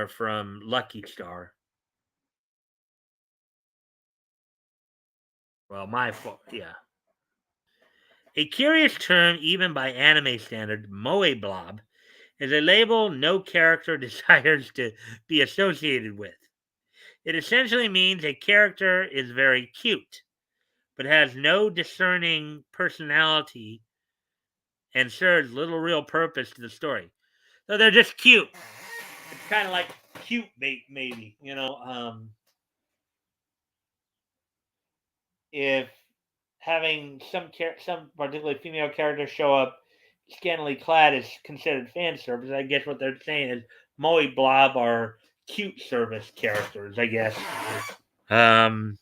Speaker 1: from Lucky Star. Well, yeah. A curious term, even by anime standard, moe blob, is a label no character desires to be associated with. It essentially means a character is very cute, but has no discerning personality and serves little real purpose to the story. So they're just cute. It's kind of like cute bait, maybe. If having some particular female character show up scantily clad is considered fan service, I guess what they're saying is Moe Blob are cute service characters, I guess. Um,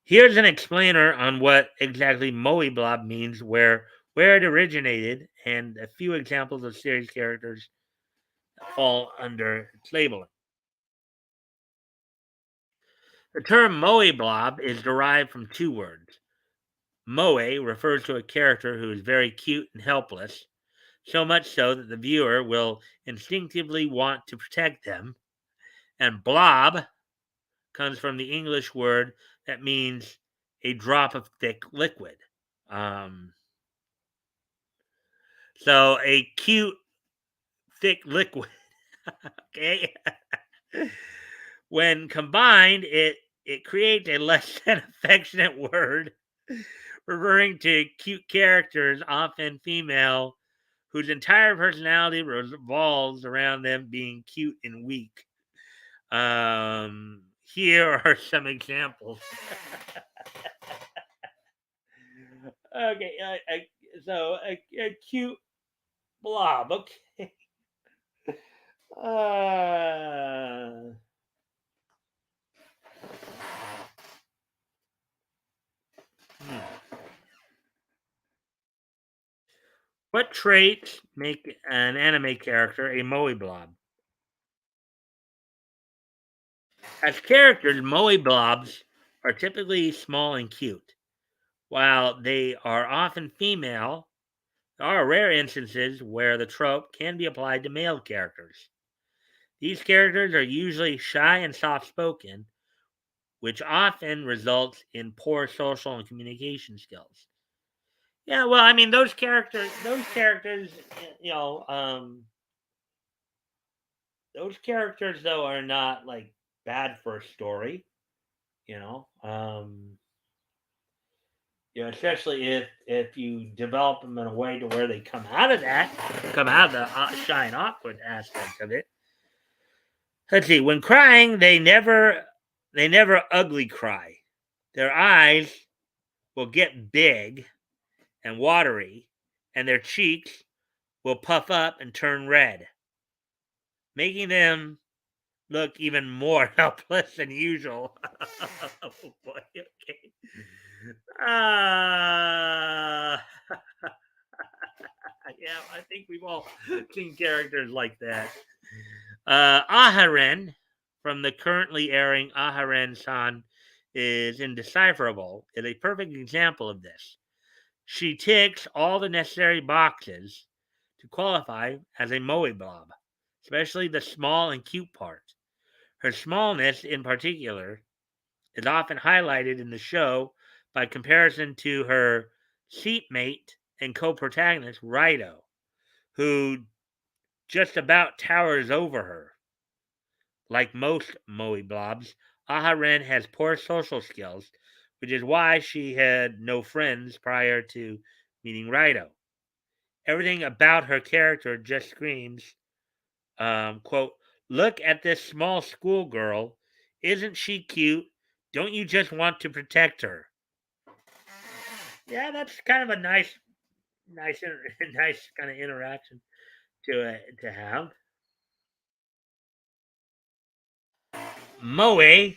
Speaker 1: Here's an explainer on what exactly Moe Blob means, where it originated, and a few examples of series characters that fall under its labeling. The term Moe Blob is derived from two words. Moe refers to a character who is very cute and helpless, so much so that the viewer will instinctively want to protect them. And blob comes from the English word that means a drop of thick liquid. Um, so a cute, thick liquid. Okay. When combined, it creates a less than affectionate word referring to cute characters, often female, whose entire personality revolves around them being cute and weak. Here are some examples. Okay, so a cute blob. Okay. Uh, hmm. What traits make an anime character a moe blob? As characters, moe blobs are typically small and cute. While they are often female, there are rare instances where the trope can be applied to male characters. These characters are usually shy and soft spoken, which often results in poor social and communication skills. Yeah, well, I mean, those characters, you know, um, those characters though are not like bad for a story. You know, especially if you develop them in a way to where they come out of the shy and awkward aspect of it. Let's see. When crying, they never ugly cry. Their eyes will get big and watery, and their cheeks will puff up and turn red, making them look even more helpless than usual. Oh boy, okay. Uh, yeah, I think we've all seen characters like that. Aharen from the currently airing Aharen San is Indecipherable is a perfect example of this. She ticks all the necessary boxes to qualify as a moe blob, especially the small and cute part. Her smallness, in particular, is often highlighted in the show by comparison to her seatmate and co-protagonist Raito, who just about towers over her. Like most moe blobs, Aha-Ren has poor social skills, which is why she had no friends prior to meeting Raito. Everything about her character just screams, quote, "Look at this small schoolgirl. Isn't she cute? Don't you just want to protect her?" Yeah, that's kind of a nice kind of interaction to have. Moe,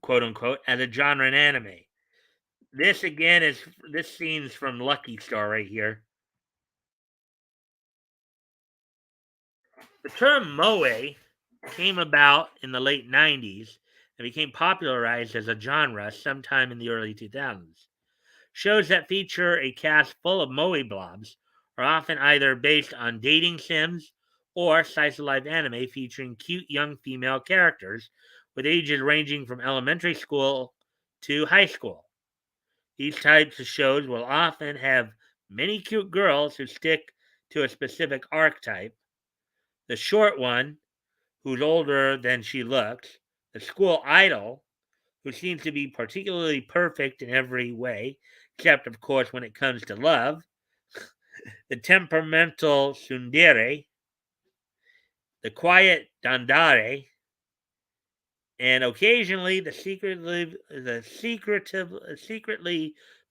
Speaker 1: quote unquote, as a genre in anime. This again is this scene's from Lucky Star right here. The term moe came about in the late 90s and became popularized as a genre sometime in the early 2000s. Shows that feature a cast full of moe blobs are often either based on dating sims or slice of life anime featuring cute young female characters with ages ranging from elementary school to high school. These types of shows will often have many cute girls who stick to a specific archetype. The short one, who's older than she looks, the school idol, who seems to be particularly perfect in every way, except, of course, when it comes to love, the temperamental tsundere, the quiet dandare, and occasionally secretly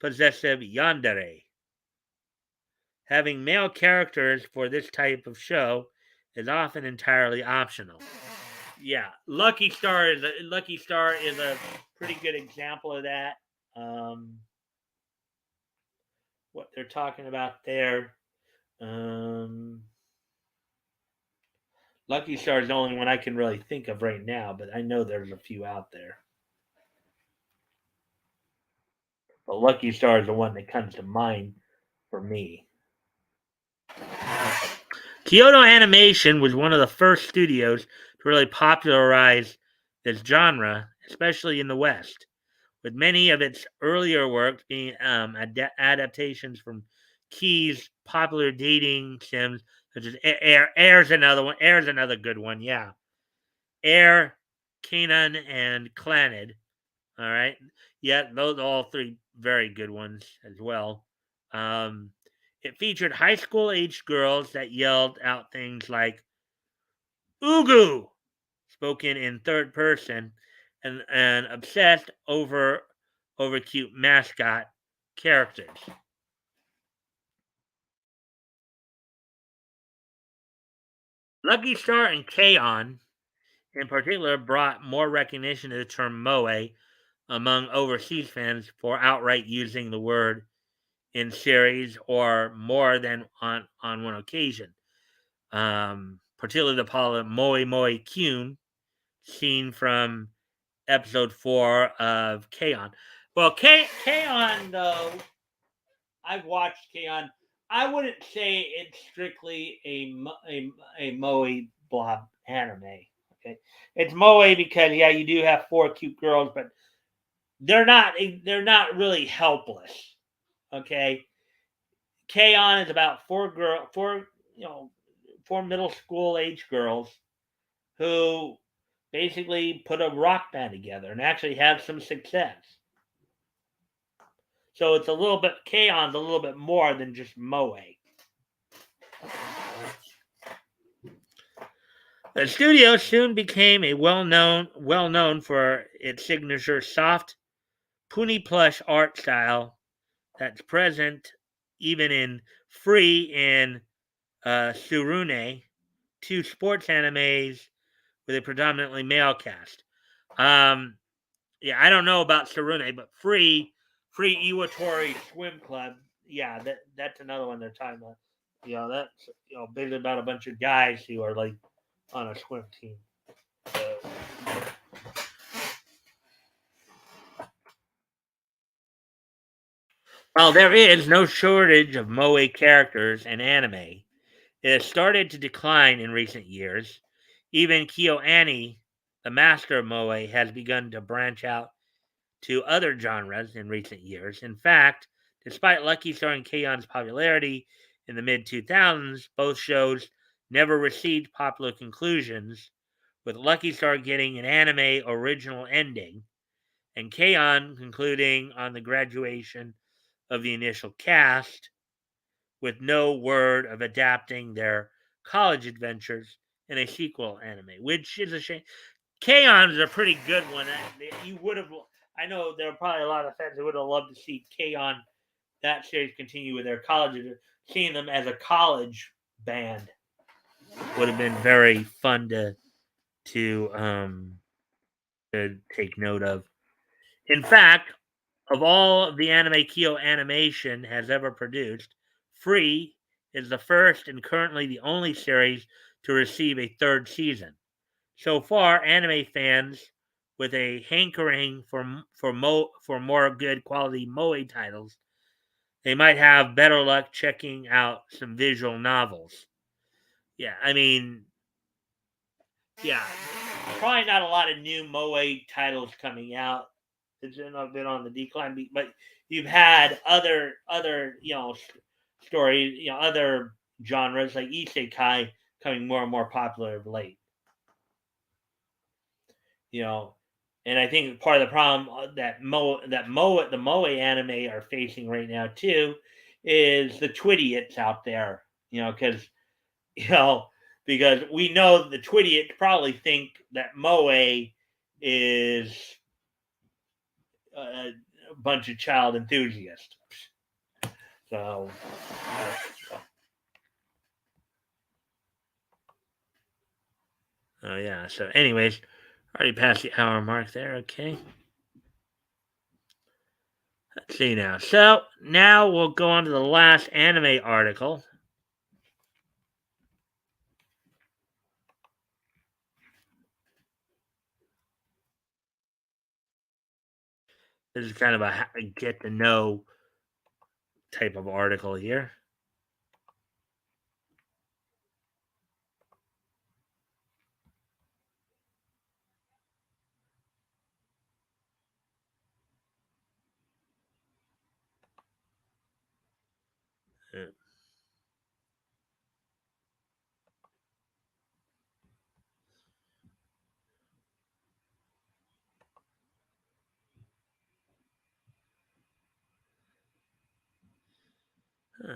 Speaker 1: possessive yandere. Having male characters for this type of show is often entirely optional. Yeah, Lucky Star is a pretty good example of that. Um, what they're talking about there. Um, Lucky Star is the only one I can really think of right now, but I know there's a few out there. But Lucky Star is the one that comes to mind for me. Kyoto Animation was one of the first studios to really popularize this genre, especially in the West, with many of its earlier works being adaptations from Key's popular dating sims, such as Air. Air's another one. Air's another good one. Yeah, Air, Kanan, and Clanid. All right, yeah, those are all three very good ones as well. Um, it featured high school aged girls that yelled out things like "Ugu," spoken in third person, and obsessed over cute mascot characters. Lucky Star and K-On! In particular brought more recognition to the term moe among overseas fans for outright using the word in series or more than on one occasion. Particularly the popular Moe Moe Kyun scene from episode 4 of K-On! Well, K-On! Though, I've watched K-On! I wouldn't say it's strictly a Moe blob anime. Okay, it's Moe because yeah, you do have four cute girls, but they're not they're not really helpless. Okay, K-On! Is about four four middle school age girls who basically put a rock band together and actually have some success. So it's a little bit K-On's a little bit more than just Moe. The studio soon became a well known for its signature soft, puny plush art style that's present even in Free and Surune, two sports animes with a predominantly male cast. Um, yeah, I don't know about Sarune, but Free Iwatori Swim Club. Yeah, that's another one they're talking about. That's basically about a bunch of guys who are like on a swim team. So, while there is no shortage of moe characters in anime, it has started to decline in recent years. Even KyoAni, the master of moe, has begun to branch out to other genres in recent years. In fact, Despite Lucky Star and K-on's popularity in the mid 2000s, both shows never received popular conclusions, with Lucky Star getting an anime original ending and K-on concluding on the graduation of the initial cast with no word of adapting their college adventures in a sequel anime, which is a shame. K-on is a pretty good one. You would have, I know there are probably a lot of fans who would have loved to see K-on that series continue with their college. Seeing them as a college band would have been very fun to to take note of. In fact, of all of the anime Kyo Animation has ever produced, Free is the first and currently the only series to receive a third season. So far, anime fans with a hankering for more good quality moe titles, they might have better luck checking out some visual novels. Yeah, I mean, yeah, probably not a lot of new moe titles coming out. It's been on the decline, but you've had other stories, other genres like isekai coming more and more popular of late. You know, and I think part of the problem the moe anime are facing right now too is the twidiots out there. Because you know because we know the twidiots probably think that moe is a bunch of child enthusiasts. So, oh yeah. So, anyways, already past the hour mark there. Okay. Let's see now. So now we'll go on to the last anime article. This is kind of a get to know type of article here. Uh,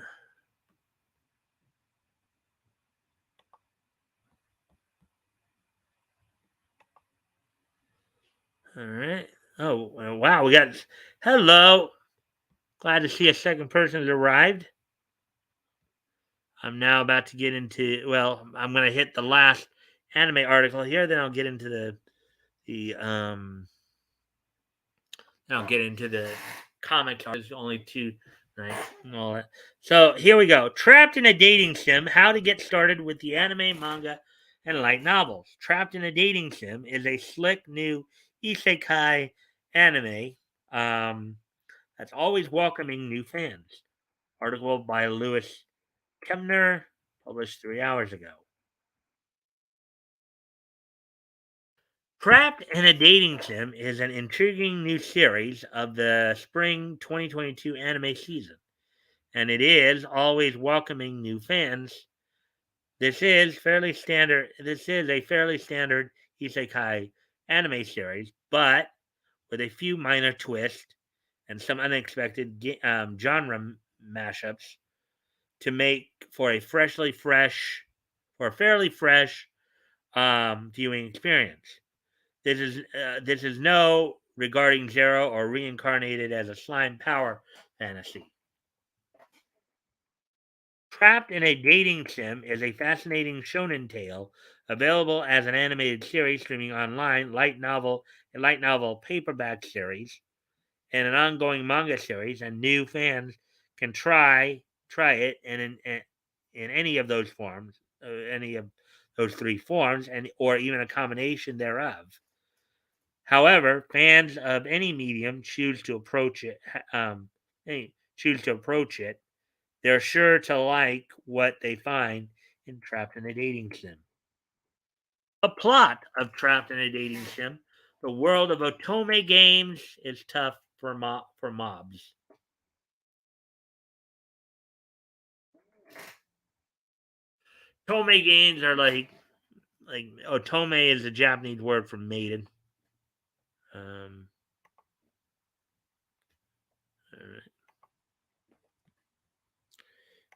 Speaker 1: All right. Oh wow, we got hello. Glad to see a second person has arrived. I'm now about to get into. Well, I'm going to hit the last anime article here. Then I'll get into the I'll get into the comic. There's only two, right? And all that. So here we go. Trapped in a dating sim: how to get started with the anime, manga, and light novels. Trapped in a dating sim is a slick new isekai anime that's always welcoming new fans. Article by Lewis Kemner, published 3 hours ago. Trapped in a Dating Sim is an intriguing new series of the spring 2022 anime season, and it is always welcoming new fans. This is a fairly standard isekai anime series, but with a few minor twists and some unexpected genre mashups to make for a fairly fresh viewing experience. This is no regarding Zero or reincarnated as a slime power fantasy. Trapped in a Dating Sim is a fascinating shonen tale available as an animated series streaming online, a light novel paperback series, and an ongoing manga series. And new fans can try it in any of those forms, any of those three forms, and or even a combination thereof. However, fans of any medium choose to approach it, they're sure to like what they find in Trapped in a Dating Sim. A plot of Trapped in a Dating Sim: the world of otome games is tough for mobs. Otome games are like otome is a Japanese word for maiden. Um,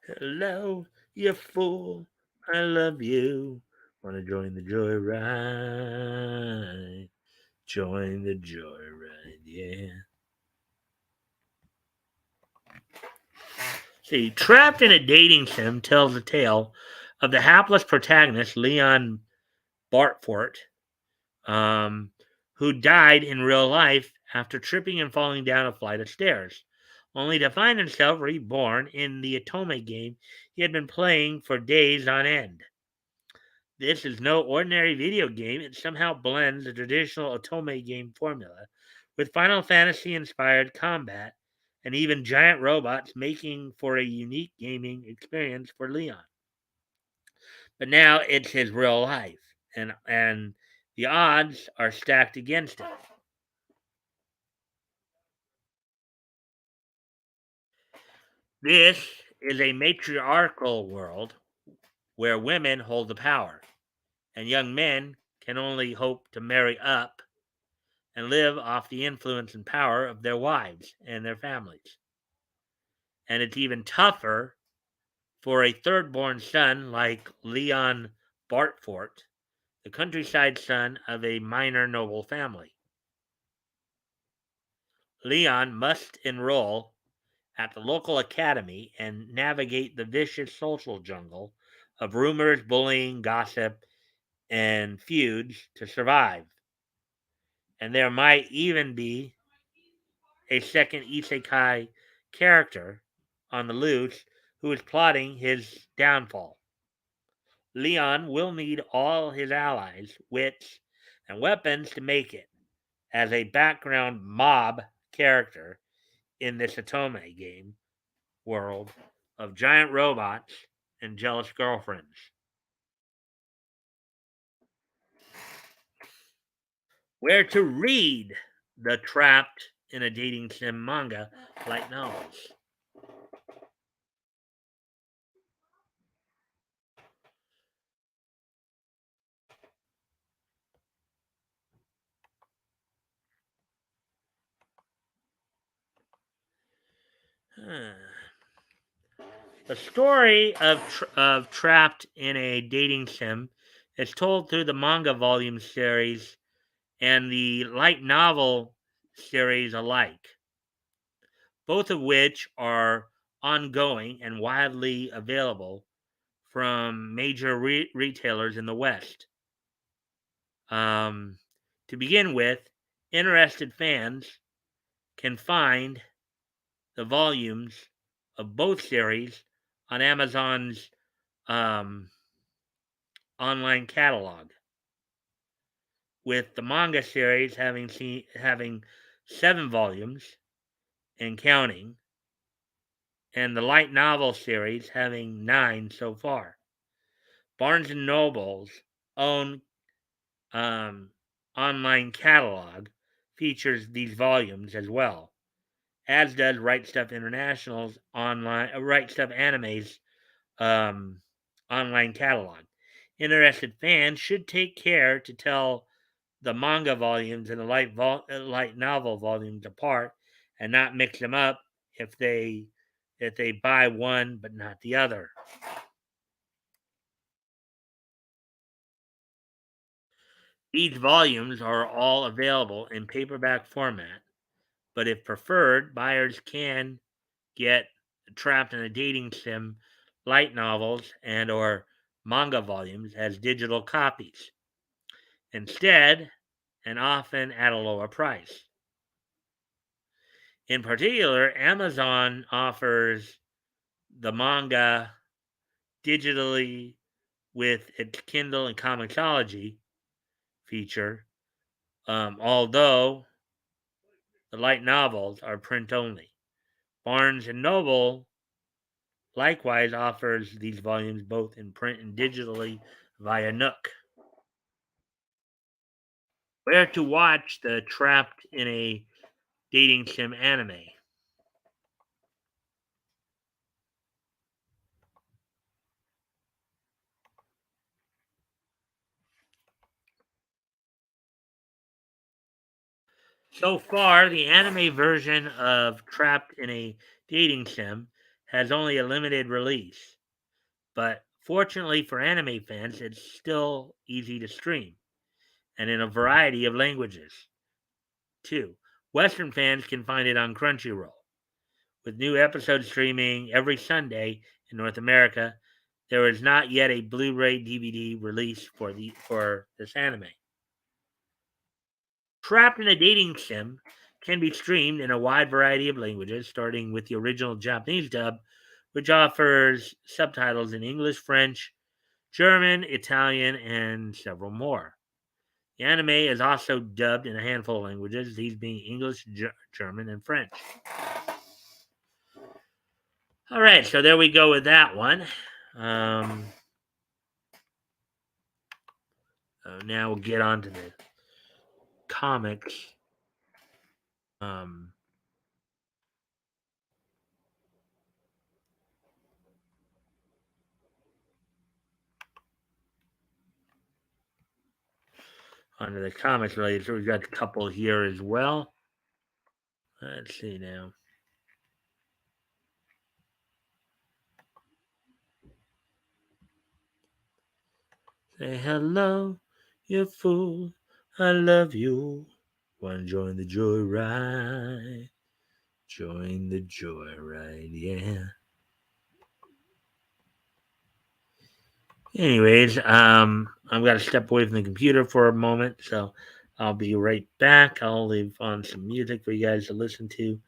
Speaker 1: Hello, you fool. I love you. Wanna join the joyride? Join the joyride, yeah. See, Trapped in a Dating Sim tells the tale of the hapless protagonist, Leon Bartfort, um, who died in real life after tripping and falling down a flight of stairs, only to find himself reborn in the Otome game he had been playing for days on end. This is no ordinary video game. It somehow blends the traditional Otome game formula with Final Fantasy inspired combat and even giant robots, making for a unique gaming experience for Leon. But now it's his real life, and the odds are stacked against him. This is a matriarchal world where women hold the power, and young men can only hope to marry up and live off the influence and power of their wives and their families. And it's even tougher for a third born son like Leon Bartfort, the countryside son of a minor noble family. Leon must enroll at the local academy and navigate the vicious social jungle of rumors, bullying, gossip, and feuds to survive. And there might even be a second isekai character on the loose who is plotting his downfall. Leon will need all his allies, wits, and weapons to make it as a background mob character in this Otome game world of giant robots and jealous girlfriends. Where to read the Trapped in a Dating Sim manga light novels. Huh. The story of Trapped in a Dating Sim is told through the manga volume series and the light novel series alike, both of which are ongoing and widely available from major retailers in the West. Um, to begin with, interested fans can find the volumes of both series on Amazon's um, online catalog, with the manga series having 7 volumes and counting, and the light novel series having 9 so far. Barnes and Noble's own um, online catalog features these volumes as well, as does Right Stuff International's Right Stuff Anime's um, online catalog. Interested fans should take care to tell the manga volumes and the light novel volumes apart and not mix them up if they buy one but not the other. These volumes are all available in paperback format, but if preferred, buyers can get Trapped in a Dating Sim light novels and or manga volumes as digital copies instead, and often at a lower price. In particular, Amazon offers the manga digitally with its Kindle and Comixology feature, although the light novels are print only. Barnes and Noble likewise offers these volumes both in print and digitally via Nook. Where to watch the Trapped in a Dating Sim anime? So far, the anime version of Trapped in a Dating Sim has only a limited release, but fortunately for anime fans, it's still easy to stream and in a variety of languages. Two, Western fans can find it on Crunchyroll, with new episodes streaming every Sunday in North America. There is not yet a Blu-ray DVD release for this anime. Trapped in a Dating Sim can be streamed in a wide variety of languages, starting with the original Japanese dub, which offers subtitles in English, French, German, Italian, and several more. The anime is also dubbed in a handful of languages, these being English, German, and French. All right, so there we go with that one. Now we'll get on to the comics. Onto the comics related. So we've got a couple here as well. Let's see now. Say hello, you fool. I love you. Wanna join the joyride? Join the joyride, yeah. Anyways, I've got to step away from the computer for a moment, so I'll be right back. I'll leave on some music for you guys to listen to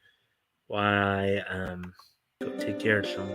Speaker 1: while I go take care of some.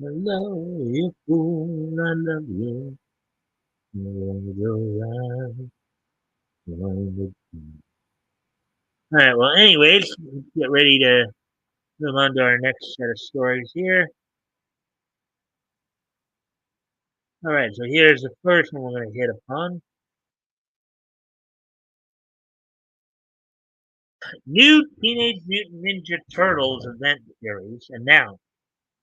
Speaker 1: Hello, you fool, I love you. All right. Well, anyways, let's get ready to move on to our next set of stories here. All right. So here's the first one we're going to hit upon. New Teenage Mutant Ninja Turtles event series announced.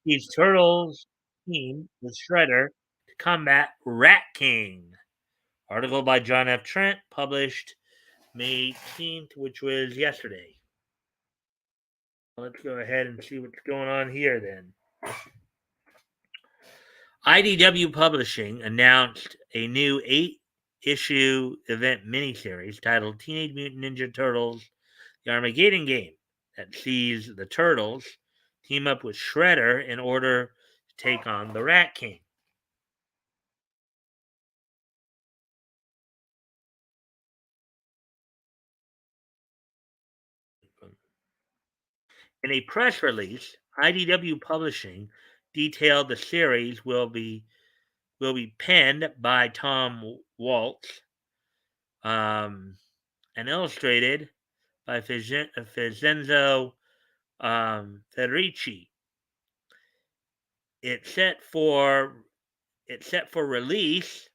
Speaker 1: These turtles team with Shredder to combat Rat King. Article by John F. Trent, published May 18th, which was yesterday. Let's go ahead and see what's going on here then. IDW Publishing announced a new 8-issue event miniseries titled Teenage Mutant Ninja Turtles The Armageddon Game that sees the Turtles team up with Shredder in order to take on the Rat King. In a press release, IDW Publishing detailed the series will be penned by Tom Waltz, and illustrated by Vincenzo Federici. It's set for release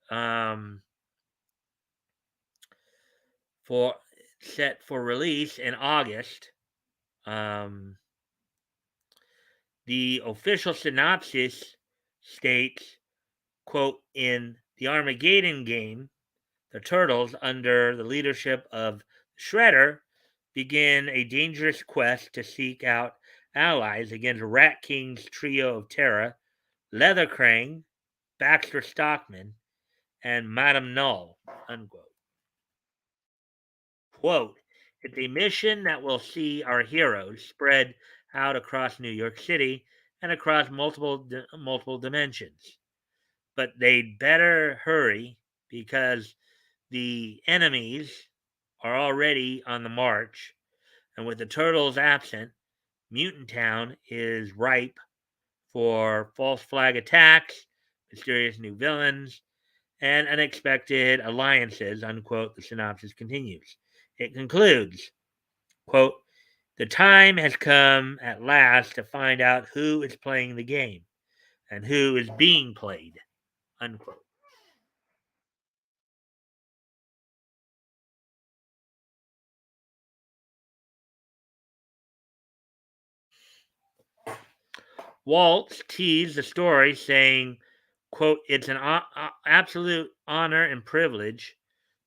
Speaker 1: um, for in August. Um, the official synopsis states, quote, in the Armageddon game, the Turtles, under the leadership of Shredder, begin a dangerous quest to seek out allies against Rat King's trio of terror, Leather Krang, Baxter Stockman, and Madame Null, unquote. Quote, it's a mission that will see our heroes spread out across New York City and across multiple dimensions. But they'd better hurry because the enemies are already on the march, and with the turtles absent, Mutant Town is ripe for false flag attacks, mysterious new villains, and unexpected alliances, unquote, the synopsis continues. It concludes, quote, the time has come at last to find out who is playing the game and who is being played, unquote. Waltz teased the story, saying, quote, it's an absolute honor and privilege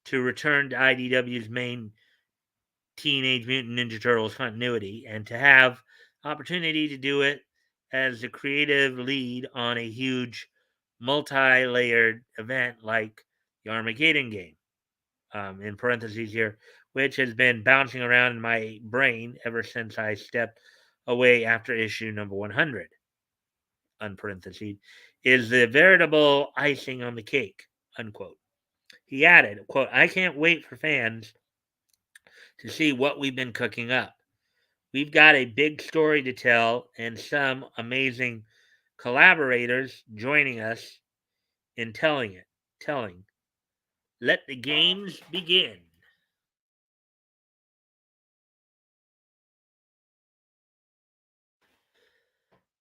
Speaker 1: to return to IDW's main Teenage Mutant Ninja Turtles continuity and to have opportunity to do it as the creative lead on a huge multi-layered event like the Armageddon game, in parentheses here, which has been bouncing around in my brain ever since I stepped away after issue number 100, unparenthesed, is the veritable icing on the cake, unquote. He added, quote, I can't wait for fans to see what we've been cooking up. We've got a big story to tell and some amazing collaborators joining us in telling it. Telling. Let the games begin.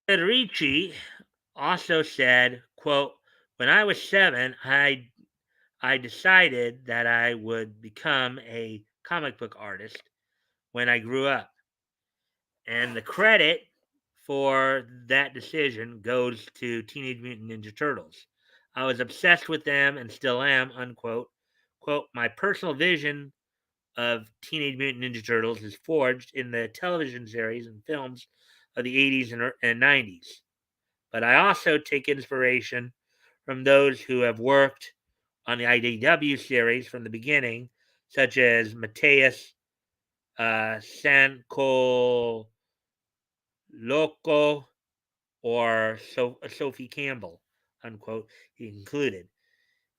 Speaker 1: Federici also said, quote, when I was 7, I decided that I would become a comic book artist when I grew up. And the credit for that decision goes to Teenage Mutant Ninja Turtles. I was obsessed with them and still am, unquote. Quote, my personal vision of Teenage Mutant Ninja Turtles is forged in the television series and films of the 80s and 90s. But I also take inspiration from those who have worked on the IDW series from the beginning, such as Mateus Sanko Loco or Sophie Campbell, unquote, he concluded.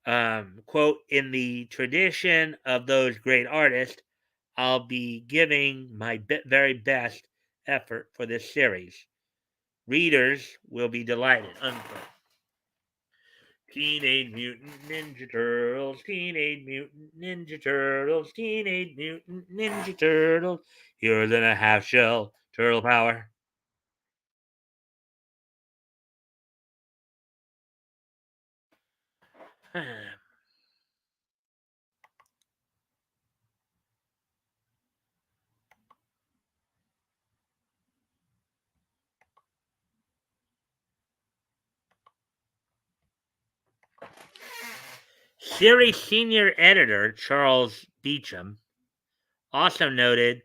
Speaker 1: Quote, in the tradition of those great artists, I'll be giving my very best effort for this series. Readers will be delighted. Unquote. Teenage Mutant Ninja Turtles, Teenage Mutant Ninja Turtles, Teenage Mutant Ninja Turtles. You're than a half shell, turtle power. Series senior editor Charles Beecham also noted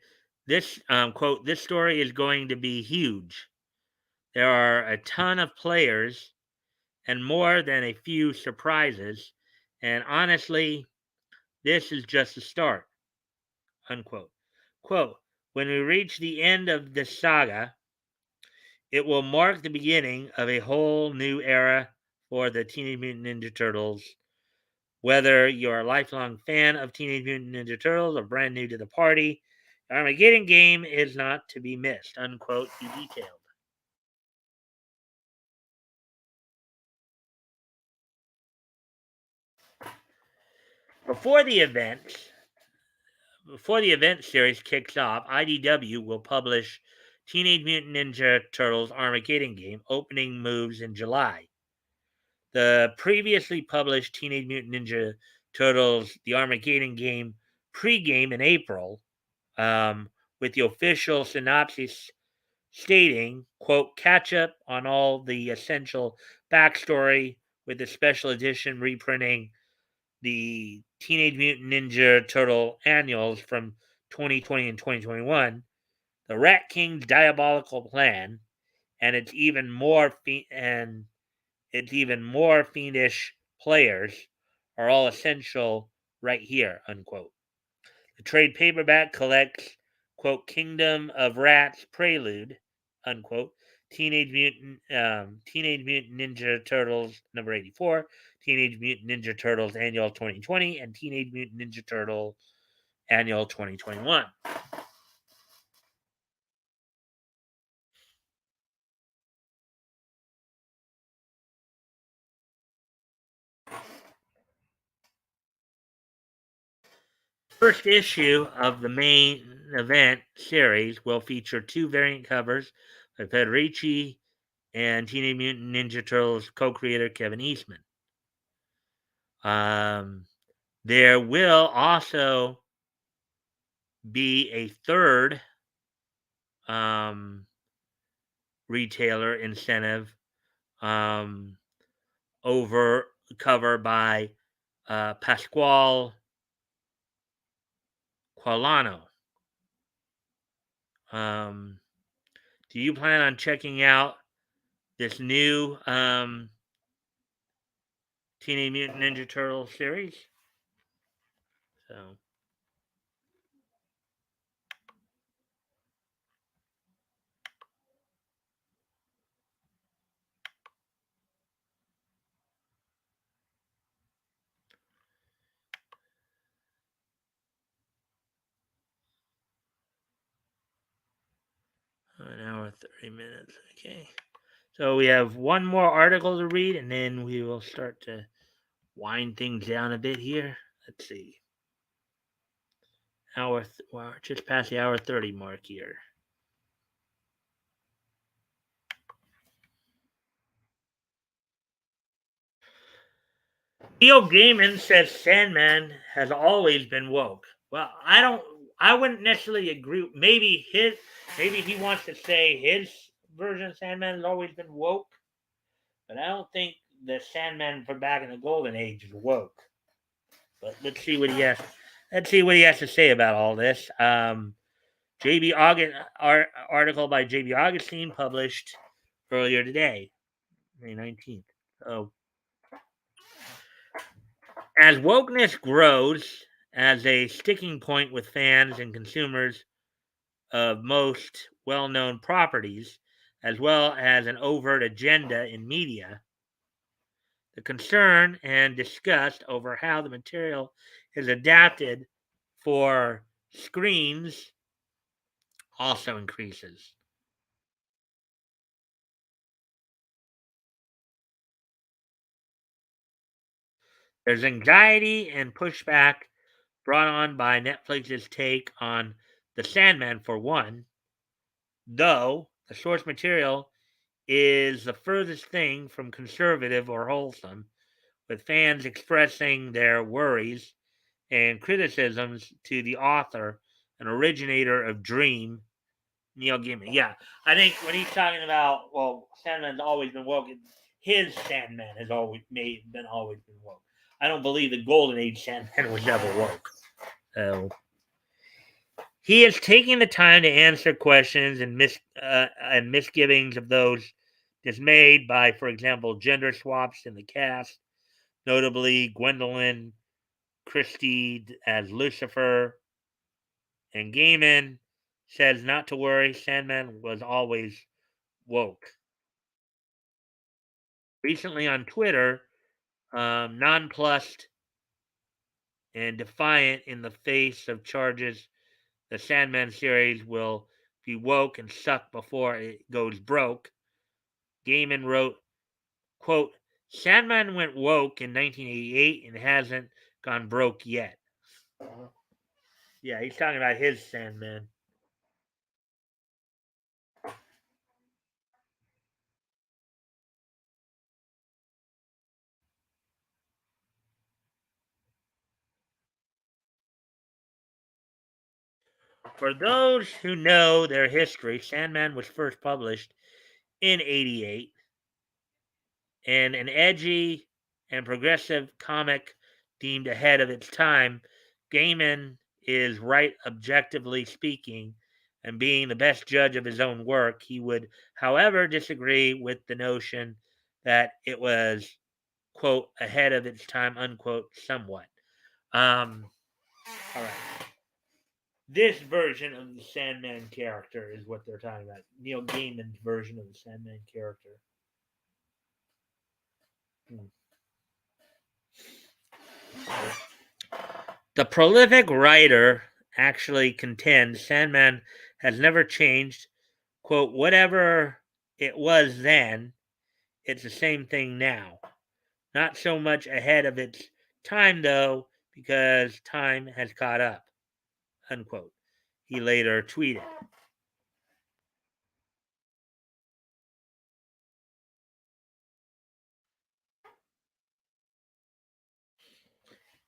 Speaker 1: this quote, this story is going to be huge. There are a ton of players and more than a few surprises, and honestly, this is just the start. Unquote. Quote, when we reach the end of this saga, it will mark the beginning of a whole new era for the Teenage Mutant Ninja Turtles. Whether you're a lifelong fan of Teenage Mutant Ninja Turtles or brand new to the party, the Armageddon game is not to be missed. Unquote, he detailed. Before the event, Before the event series kicks off, IDW will publish Teenage Mutant Ninja Turtles Armageddon game opening moves in July. The previously published Teenage Mutant Ninja Turtles The Armageddon game pregame in April, with the official synopsis stating, quote, catch up on all the essential backstory with the special edition reprinting the Teenage Mutant Ninja Turtle annuals from 2020 and 2021, the Rat King's diabolical plan, and its even more fiendish players are all essential right here, unquote. The trade paperback collects, quote, Kingdom of Rats Prelude, unquote, Teenage Mutant Ninja Turtles number 84, Teenage Mutant Ninja Turtles Annual 2020, and Teenage Mutant Ninja Turtle Annual 2021. First issue of the main event series will feature two variant covers by Federici and Teenage Mutant Ninja Turtles co-creator Kevin Eastman. There will also be a third um, retailer incentive um, over cover by Pasquale Qualano. Um, do you plan on checking out this new Teenage Mutant Ninja Turtle series? So, an hour, 30 minutes. Okay. So we have one more article to read, and then we will start to wind things down a bit here. Let's see. Well, just past the hour 30 mark here. Neil Gaiman says Sandman has always been woke. Well, I wouldn't necessarily agree. Maybe he wants to say his version of Sandman has always been woke, but I don't think the Sandman from back in the Golden Age is woke. But let's see what he has. Let's see what he has to say about all this. JB August article by JB Augustine published earlier today, May 19th. So as wokeness grows as a sticking point with fans and consumers of most well known properties, as well as an overt agenda in media, the concern and disgust over how the material is adapted for screens also increases. There's anxiety and pushback brought on by Netflix's take on The Sandman, for one, though the source material is the furthest thing from conservative or wholesome, with fans expressing their worries and criticisms to the author and originator of Dream, Neil Gaiman. Yeah, I think when he's talking about, well, Sandman's always been woke, his Sandman has always been woke. I don't believe the Golden Age Sandman was ever woke. So he is taking the time to answer questions and misgivings of those dismayed by, for example, gender swaps in the cast, notably Gwendolyn Christie as Lucifer, and Gaiman says not to worry, Sandman was always woke. Recently on Twitter, nonplussed and defiant in the face of charges the Sandman series will be woke and suck before it goes broke, Gaiman wrote, quote, Sandman went woke in 1988 and hasn't gone broke yet. Yeah, he's talking about his Sandman. For those who know their history, Sandman was first published in 88 and an edgy and progressive comic deemed ahead of its time. Gaiman is right objectively speaking, and being the best judge of his own work, he would, however, disagree with the notion that it was, quote, ahead of its time, unquote, somewhat. All right. This version of the Sandman character is what they're talking about. Neil Gaiman's version of the Sandman character. Hmm. The prolific writer actually contends Sandman has never changed. Quote, whatever it was then, it's the same thing now. Not so much ahead of its time, though, because time has caught up. Unquote. He later tweeted.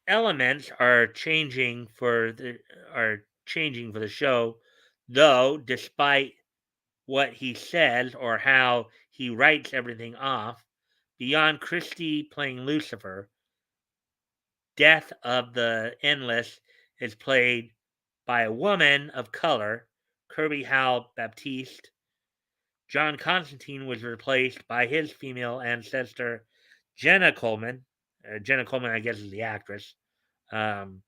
Speaker 1: Elements are changing for the show, though despite what he says or how he writes everything off, beyond Christie playing Lucifer, Death of the Endless is played by a woman of color, Kirby Howe Baptiste. John Constantine was replaced by his female ancestor, Jenna Coleman. Jenna Coleman, I guess, is the actress. Um,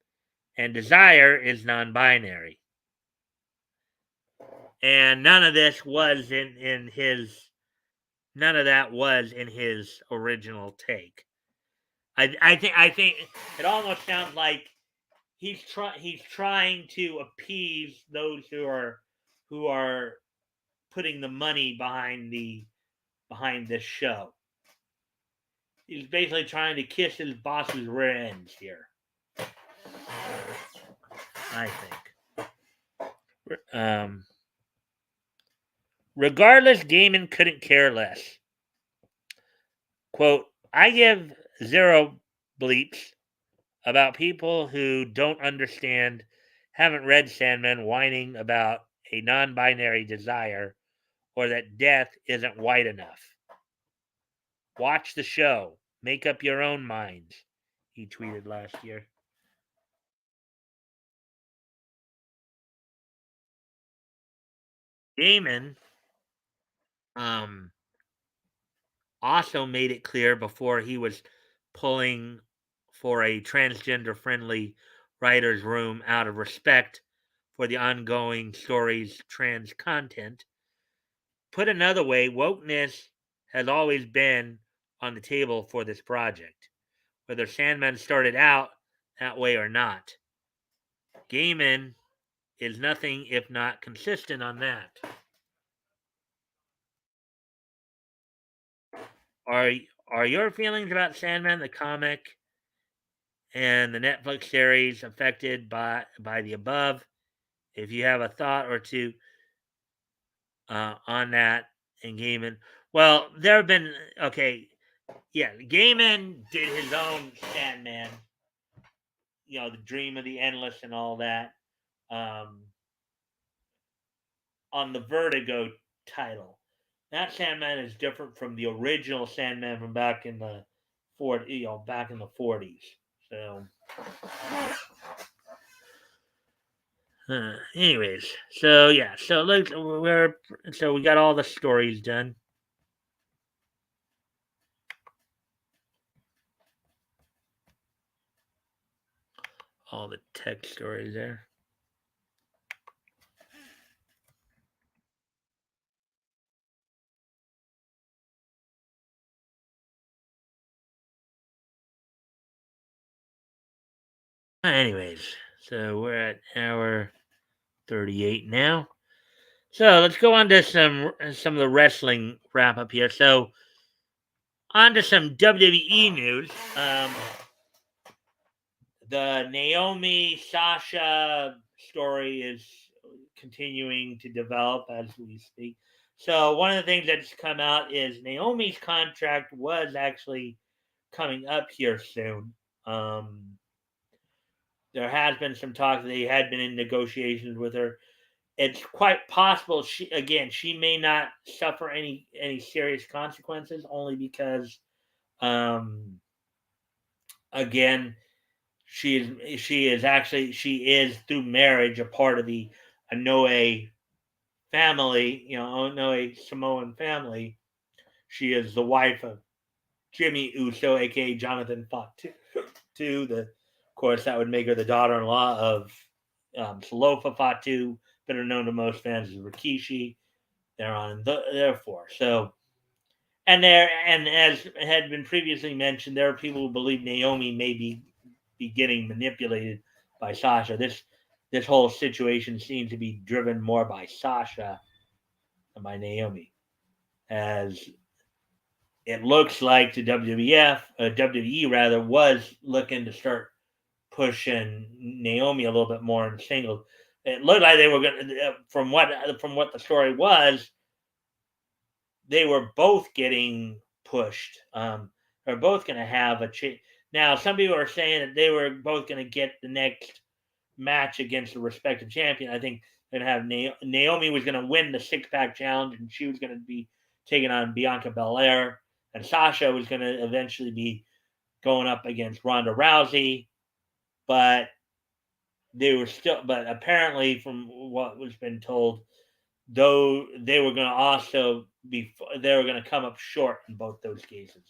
Speaker 1: and Desire is non-binary. And none of that was in his original take. I think it almost sounds like he's trying to appease those who are putting the money behind this show. He's basically trying to kiss his boss's rear ends here. I think. Regardless, Gaiman couldn't care less. Quote, I give zero bleeps about people who don't understand, haven't read Sandman whining about a non binary desire or that death isn't white enough. Watch the show. Make up your own minds, he tweeted last year. Gaiman um, also made it clear before he was pulling for a transgender friendly writer's room out of respect for the ongoing story's trans content. Put another way, wokeness has always been on the table for this project, whether Sandman started out that way or not. Gaiman is nothing if not consistent on that. Are are your feelings about Sandman the comic and the Netflix series affected by the above. If you have a thought or two on that and Gaiman, well, there have been okay, yeah, Gaiman did his own Sandman, the Dream of the Endless and all that, um, on the Vertigo title. That Sandman is different from the original Sandman from back in the 40s. So, anyways, so yeah, so we got all the stories done. All the tech stories there. Anyways, so we're at hour 38 now. So let's go on to some of the wrestling wrap up here. So on to some WWE news. The Naomi Sasha story is continuing to develop as we speak. So one of the things that's come out is Naomi's contract was actually coming up here soon. There has been some talk that they had been in negotiations with her. It's quite possible she may not suffer any serious consequences, only because um, again she is through marriage a part of the Anoa'i family, Anoa'i Samoan family. She is the wife of Jimmy Uso, aka Jonathan Fatu. Of course, that would make her the daughter-in-law of Salofa Fatu, better known to most fans as Rikishi. They're on therefore. So, and as had been previously mentioned, there are people who believe Naomi may be getting manipulated by Sasha. This whole situation seems to be driven more by Sasha than by Naomi, as it looks like the WWE rather, was looking to start pushing Naomi a little bit more in singles. It looked like they were going to, from what the story was, they were both getting pushed. They're both going to have a change. Now, some people are saying that they were both going to get the next match against the respective champion. I think they're going to have Naomi was going to win the 6-pack challenge, and she was going to be taking on Bianca Belair, and Sasha was going to eventually be going up against Ronda Rousey. But but apparently, from what was been told, though they were going to they were going to come up short in both those cases.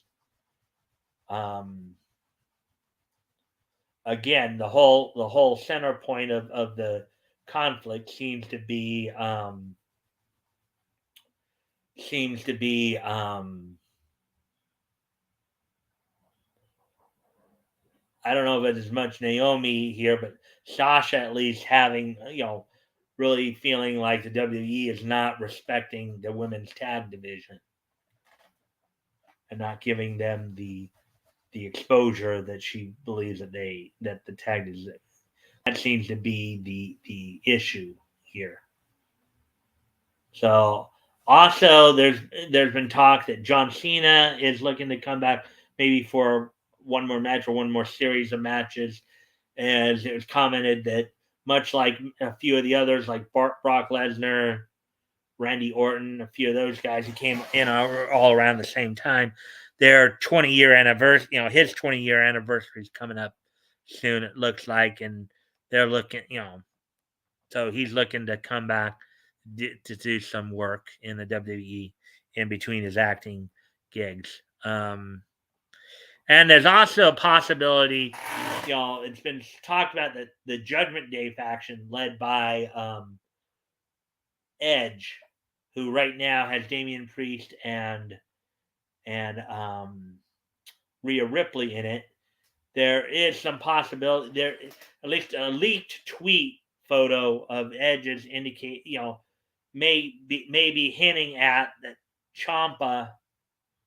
Speaker 1: Um, Again, the whole center point of the conflict seems to be I don't know if it's as much Naomi here, but Sasha at least having really feeling like the WWE is not respecting the women's tag division and not giving them the exposure that she believes that the tag is. That seems to be the issue here. So also there's been talk that John Cena is looking to come back maybe for one more match or one more series of matches, as it was commented that much like a few of the others like Brock Lesnar, Randy Orton, a few of those guys who came in all around the same time. Their 20-year anniversary, his 20-year anniversary is coming up soon, it looks like, and they're looking, so he's looking to come back to do some work in the WWE in between his acting gigs. And there's also a possibility, it's been talked about that the Judgment Day faction led by Edge, who right now has Damian Priest and Rhea Ripley in it. There is some possibility there, at least a leaked tweet photo of Edge's indicate, may be hinting at that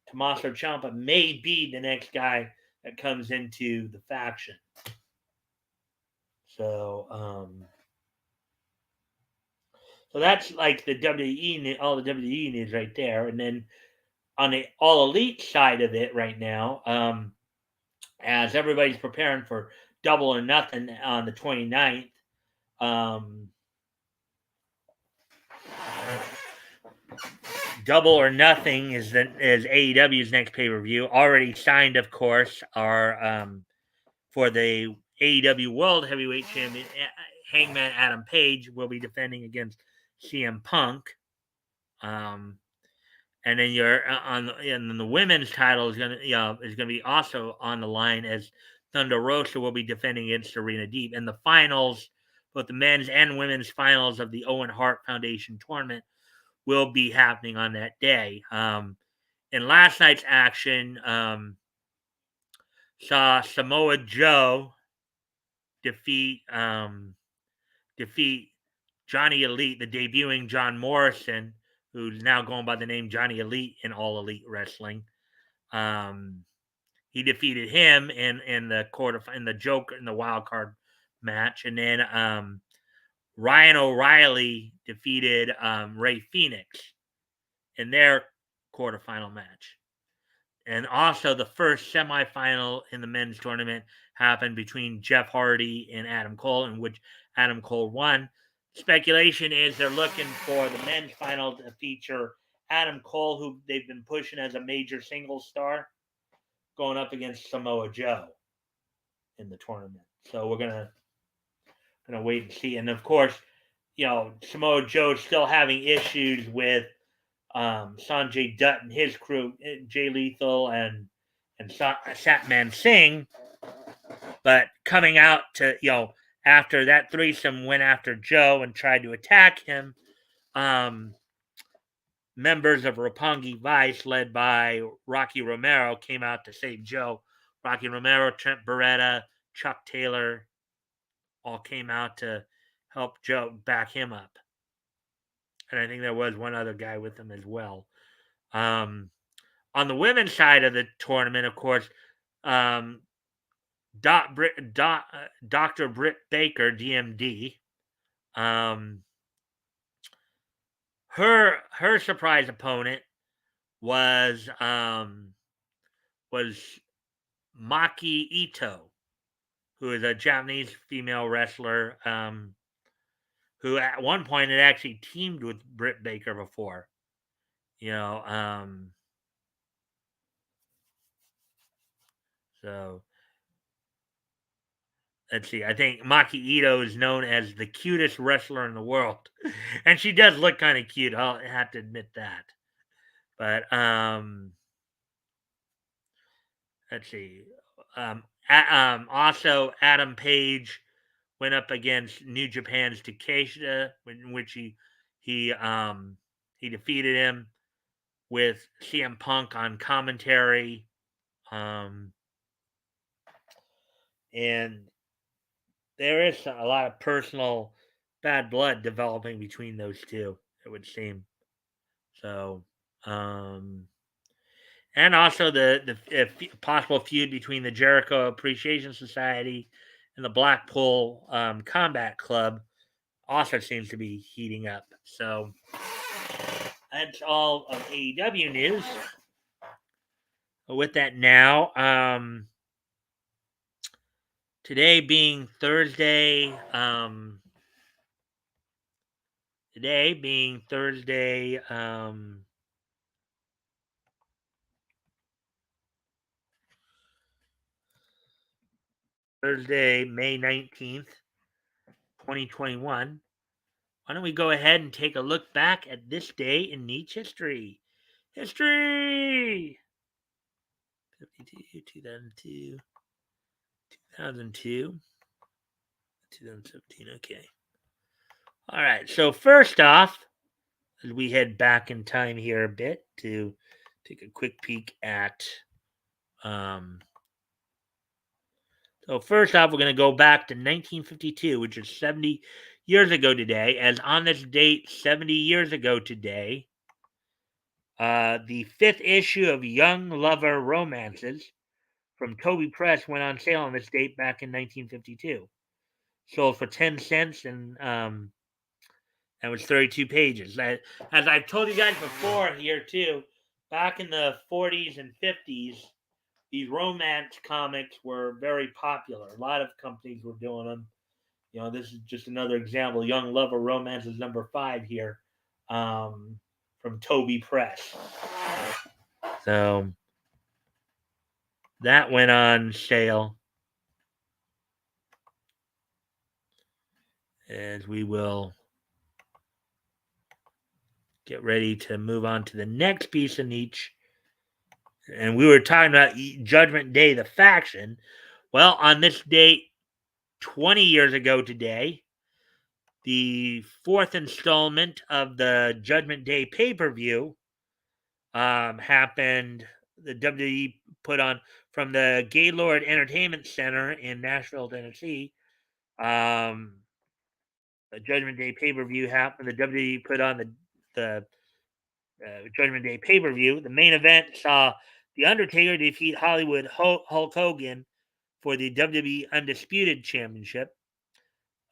Speaker 1: Tommaso Ciampa may be the next guy that comes into the faction. So, so that's like the WWE, all the WWE news right there. And then on the All Elite side of it right now, as everybody's preparing for Double or Nothing on the 29th, um, Double or Nothing is AEW's next pay per view. Already signed, of course, are for the AEW World Heavyweight Champion Hangman Adam Page will be defending against CM Punk. And then you're and then the women's title is gonna be also on the line as Thunder Rosa will be defending against Serena Deeb. And the finals, both the men's and women's finals of the Owen Hart Foundation tournament will be happening on that day. In last night's action, saw Samoa Joe defeat defeat Johnny Elite, the debuting John Morrison, who's now going by the name Johnny Elite in All Elite Wrestling. He defeated him in the wild card match, and then Ryan O'Reilly defeated Ray Phoenix in their quarterfinal match. And also, the first semifinal in the men's tournament happened between Jeff Hardy and Adam Cole, in which Adam Cole won. Speculation is they're looking for the men's final to feature Adam Cole, who they've been pushing as a major singles star, going up against Samoa Joe in the tournament. So we're gonna wait and see. And of course, Samoa Joe's still having issues with Sanjay Dutt and his crew, Jay Lethal and Satman Singh, but coming out to after that threesome went after Joe and tried to attack him. Members of Roppongi Vice, led by Rocky Romero, came out to save Joe. Rocky Romero, Trent Beretta, Chuck Taylor all came out to help Joe, back him up. And I think there was one other guy with him as well. On the women's side of the tournament, of course, Dr. Britt Baker, DMD, her surprise opponent was Maki Ito, who is a Japanese female wrestler, who at one point had actually teamed with Britt Baker before. So let's see. I think Maki Ito is known as the cutest wrestler in the world, and she does look kind of cute. I'll have to admit that. But let's see. Also, Adam Page went up against New Japan's Takeshita, in which he defeated him with CM Punk on commentary. And there is a lot of personal bad blood developing between those two, it would seem. So, and also the possible feud between the Jericho Appreciation Society and the Blackpool Combat Club also seems to be heating up. So that's all of AEW news. With that now, today being Thursday, Thursday, May 19th, 2021. Why don't we go ahead and take a look back at this day in Nietzsche history? History! 52, 2002, 2002, 2017, okay. All right, so first off, as we head back in time here a bit to take a quick peek at so first off, we're going to go back to 1952, which is 70 years ago today. As on this date, 70 years ago today, the fifth issue of Young Lover Romances from Toby Press went on sale on this date back in 1952. Sold for 10 cents and was 32 pages. As I've told you guys before here too, back in the 40s and 50s, these romance comics were very popular. A lot of companies were doing them. This is just another example. Young Lover Romance is number 5 here, from Toby Press. So that went on sale. As we will get ready to move on to the next piece of niche. And we were talking about Judgment Day, the faction. Well, on this date, 20 years ago today, the 4th installment of the Judgment Day pay-per-view happened. The WWE put on from the Gaylord Entertainment Center in Nashville, Tennessee. The Judgment Day pay-per-view happened. The WWE put on the Judgment Day pay-per-view. The main event saw The Undertaker defeat Hollywood Hulk Hogan for the WWE Undisputed Championship.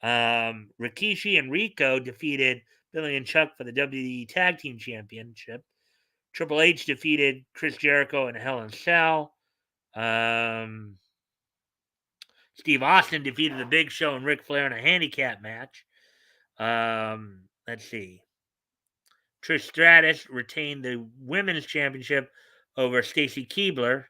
Speaker 1: Rikishi and Rico defeated Billy and Chuck for the WWE Tag Team Championship. Triple H defeated Chris Jericho and Hell in a Cell. Steve Austin defeated the Big Show and Ric Flair in a handicap match. Let's see. Trish Stratus retained the Women's Championship over Stacy Keibler.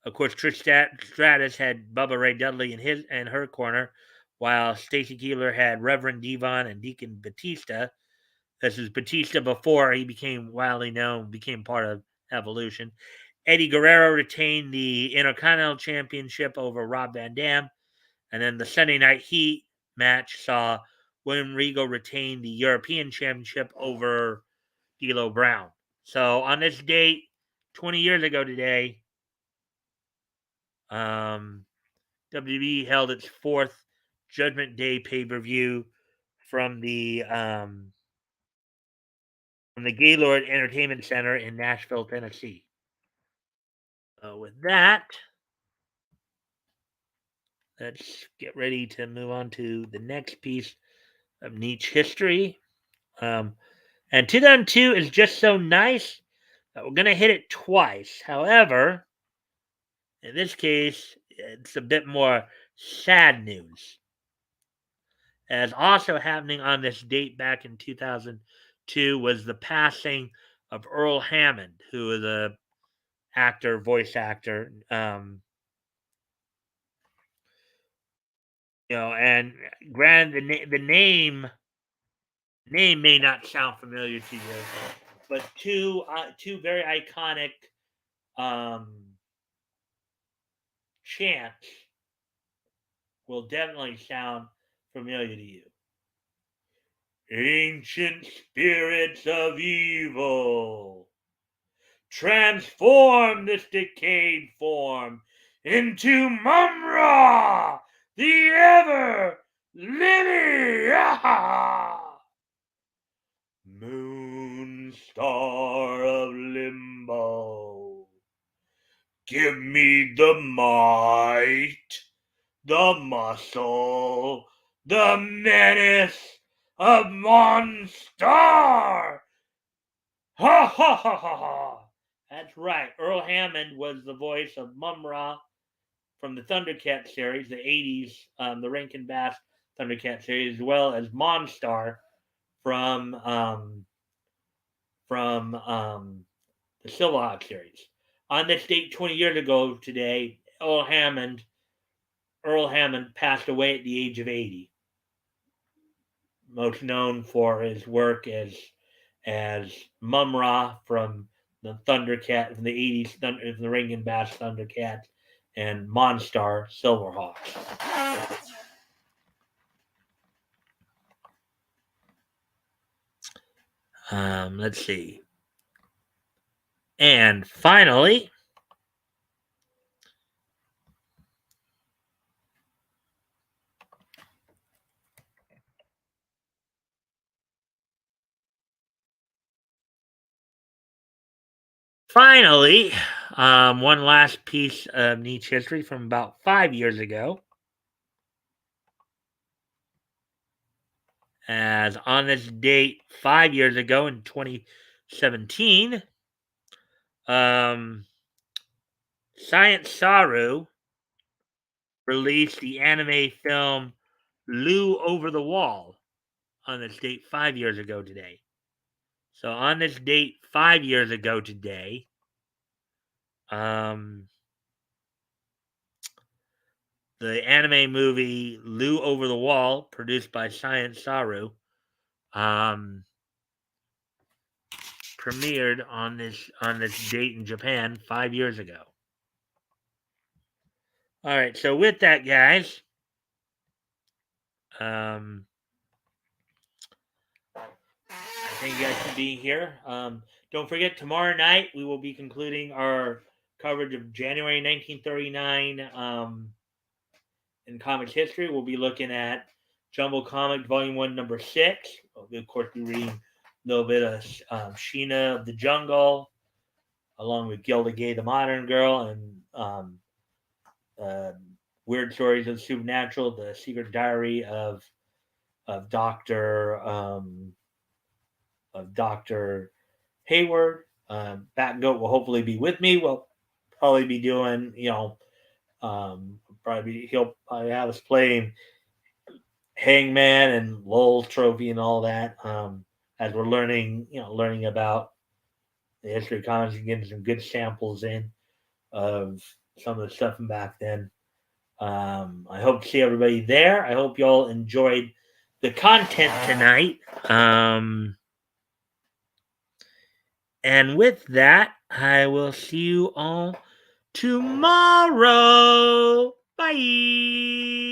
Speaker 1: Of course, Trish Stratus had Bubba Ray Dudley in her corner, while Stacy Keibler had Reverend Devon and Deacon Batista. This is Batista before he became widely known, became part of Evolution. Eddie Guerrero retained the Intercontinental Championship over Rob Van Dam. And then the Sunday Night Heat match saw William Regal retain the European Championship over D'Lo Brown. So on this date, 20 years ago today, WWE held its 4th Judgment Day pay-per-view from the Gaylord Entertainment Center in Nashville, Tennessee. With that, let's get ready to move on to the next piece of niche history. And 2002 is just so nice that we're going to hit it twice. However, in this case, it's a bit more sad news. As also happening on this date back in 2002 was the passing of Earl Hammond, who is a voice actor. And granted, the name may not sound familiar to you, but two very iconic chants will definitely sound familiar to you. Ancient spirits of evil, transform this decayed form into Mumra, the ever living moon star of limbo. Give me the might, the muscle, the menace of Monster! Ha ha ha ha ha! That's right. Earl Hammond was the voice of Mumra from the Thundercat series, the 80s, the Rankin Bass Thundercat series, as well as Monstar from the Silverhawk series. On this date 20 years ago today, Earl Hammond passed away at the age of 80. Most known for his work as Mumra from the Thundercat from the 80s, the Rankin Bass Thundercat, and Monstar Silverhawks. Let's see. And finally, One last piece of niche history from about 5 years ago. As on this date, 5 years ago in 2017, um, Science Saru released the anime film Lu Over the Wall on this date 5 years ago today. So on this date 5 years ago today, um, the anime movie Lu Over the Wall, produced by Science Saru, um, premiered on this date in Japan 5 years ago. All right, so with that, guys, um, I thank you guys for being here. Don't forget, tomorrow night we will be concluding our coverage of January 1939 in comics history. We'll be looking at Jumbo Comic Volume 1, Number 6. We'll, of course, be reading a little bit of Sheena of the Jungle, along with Gilda Gay, the Modern Girl, and uh, Weird Stories of the Supernatural, The Secret Diary of Doctor Hayward. Batgoat will hopefully be with me. We'll probably be doing, he'll probably have us playing Hangman and Lowell Trophy and all that, as we're learning about the history of comics and getting some good samples in of some of the stuff from back then. I hope to see everybody there. I hope y'all enjoyed the content tonight. And with that, I will see you all tomorrow. Bye.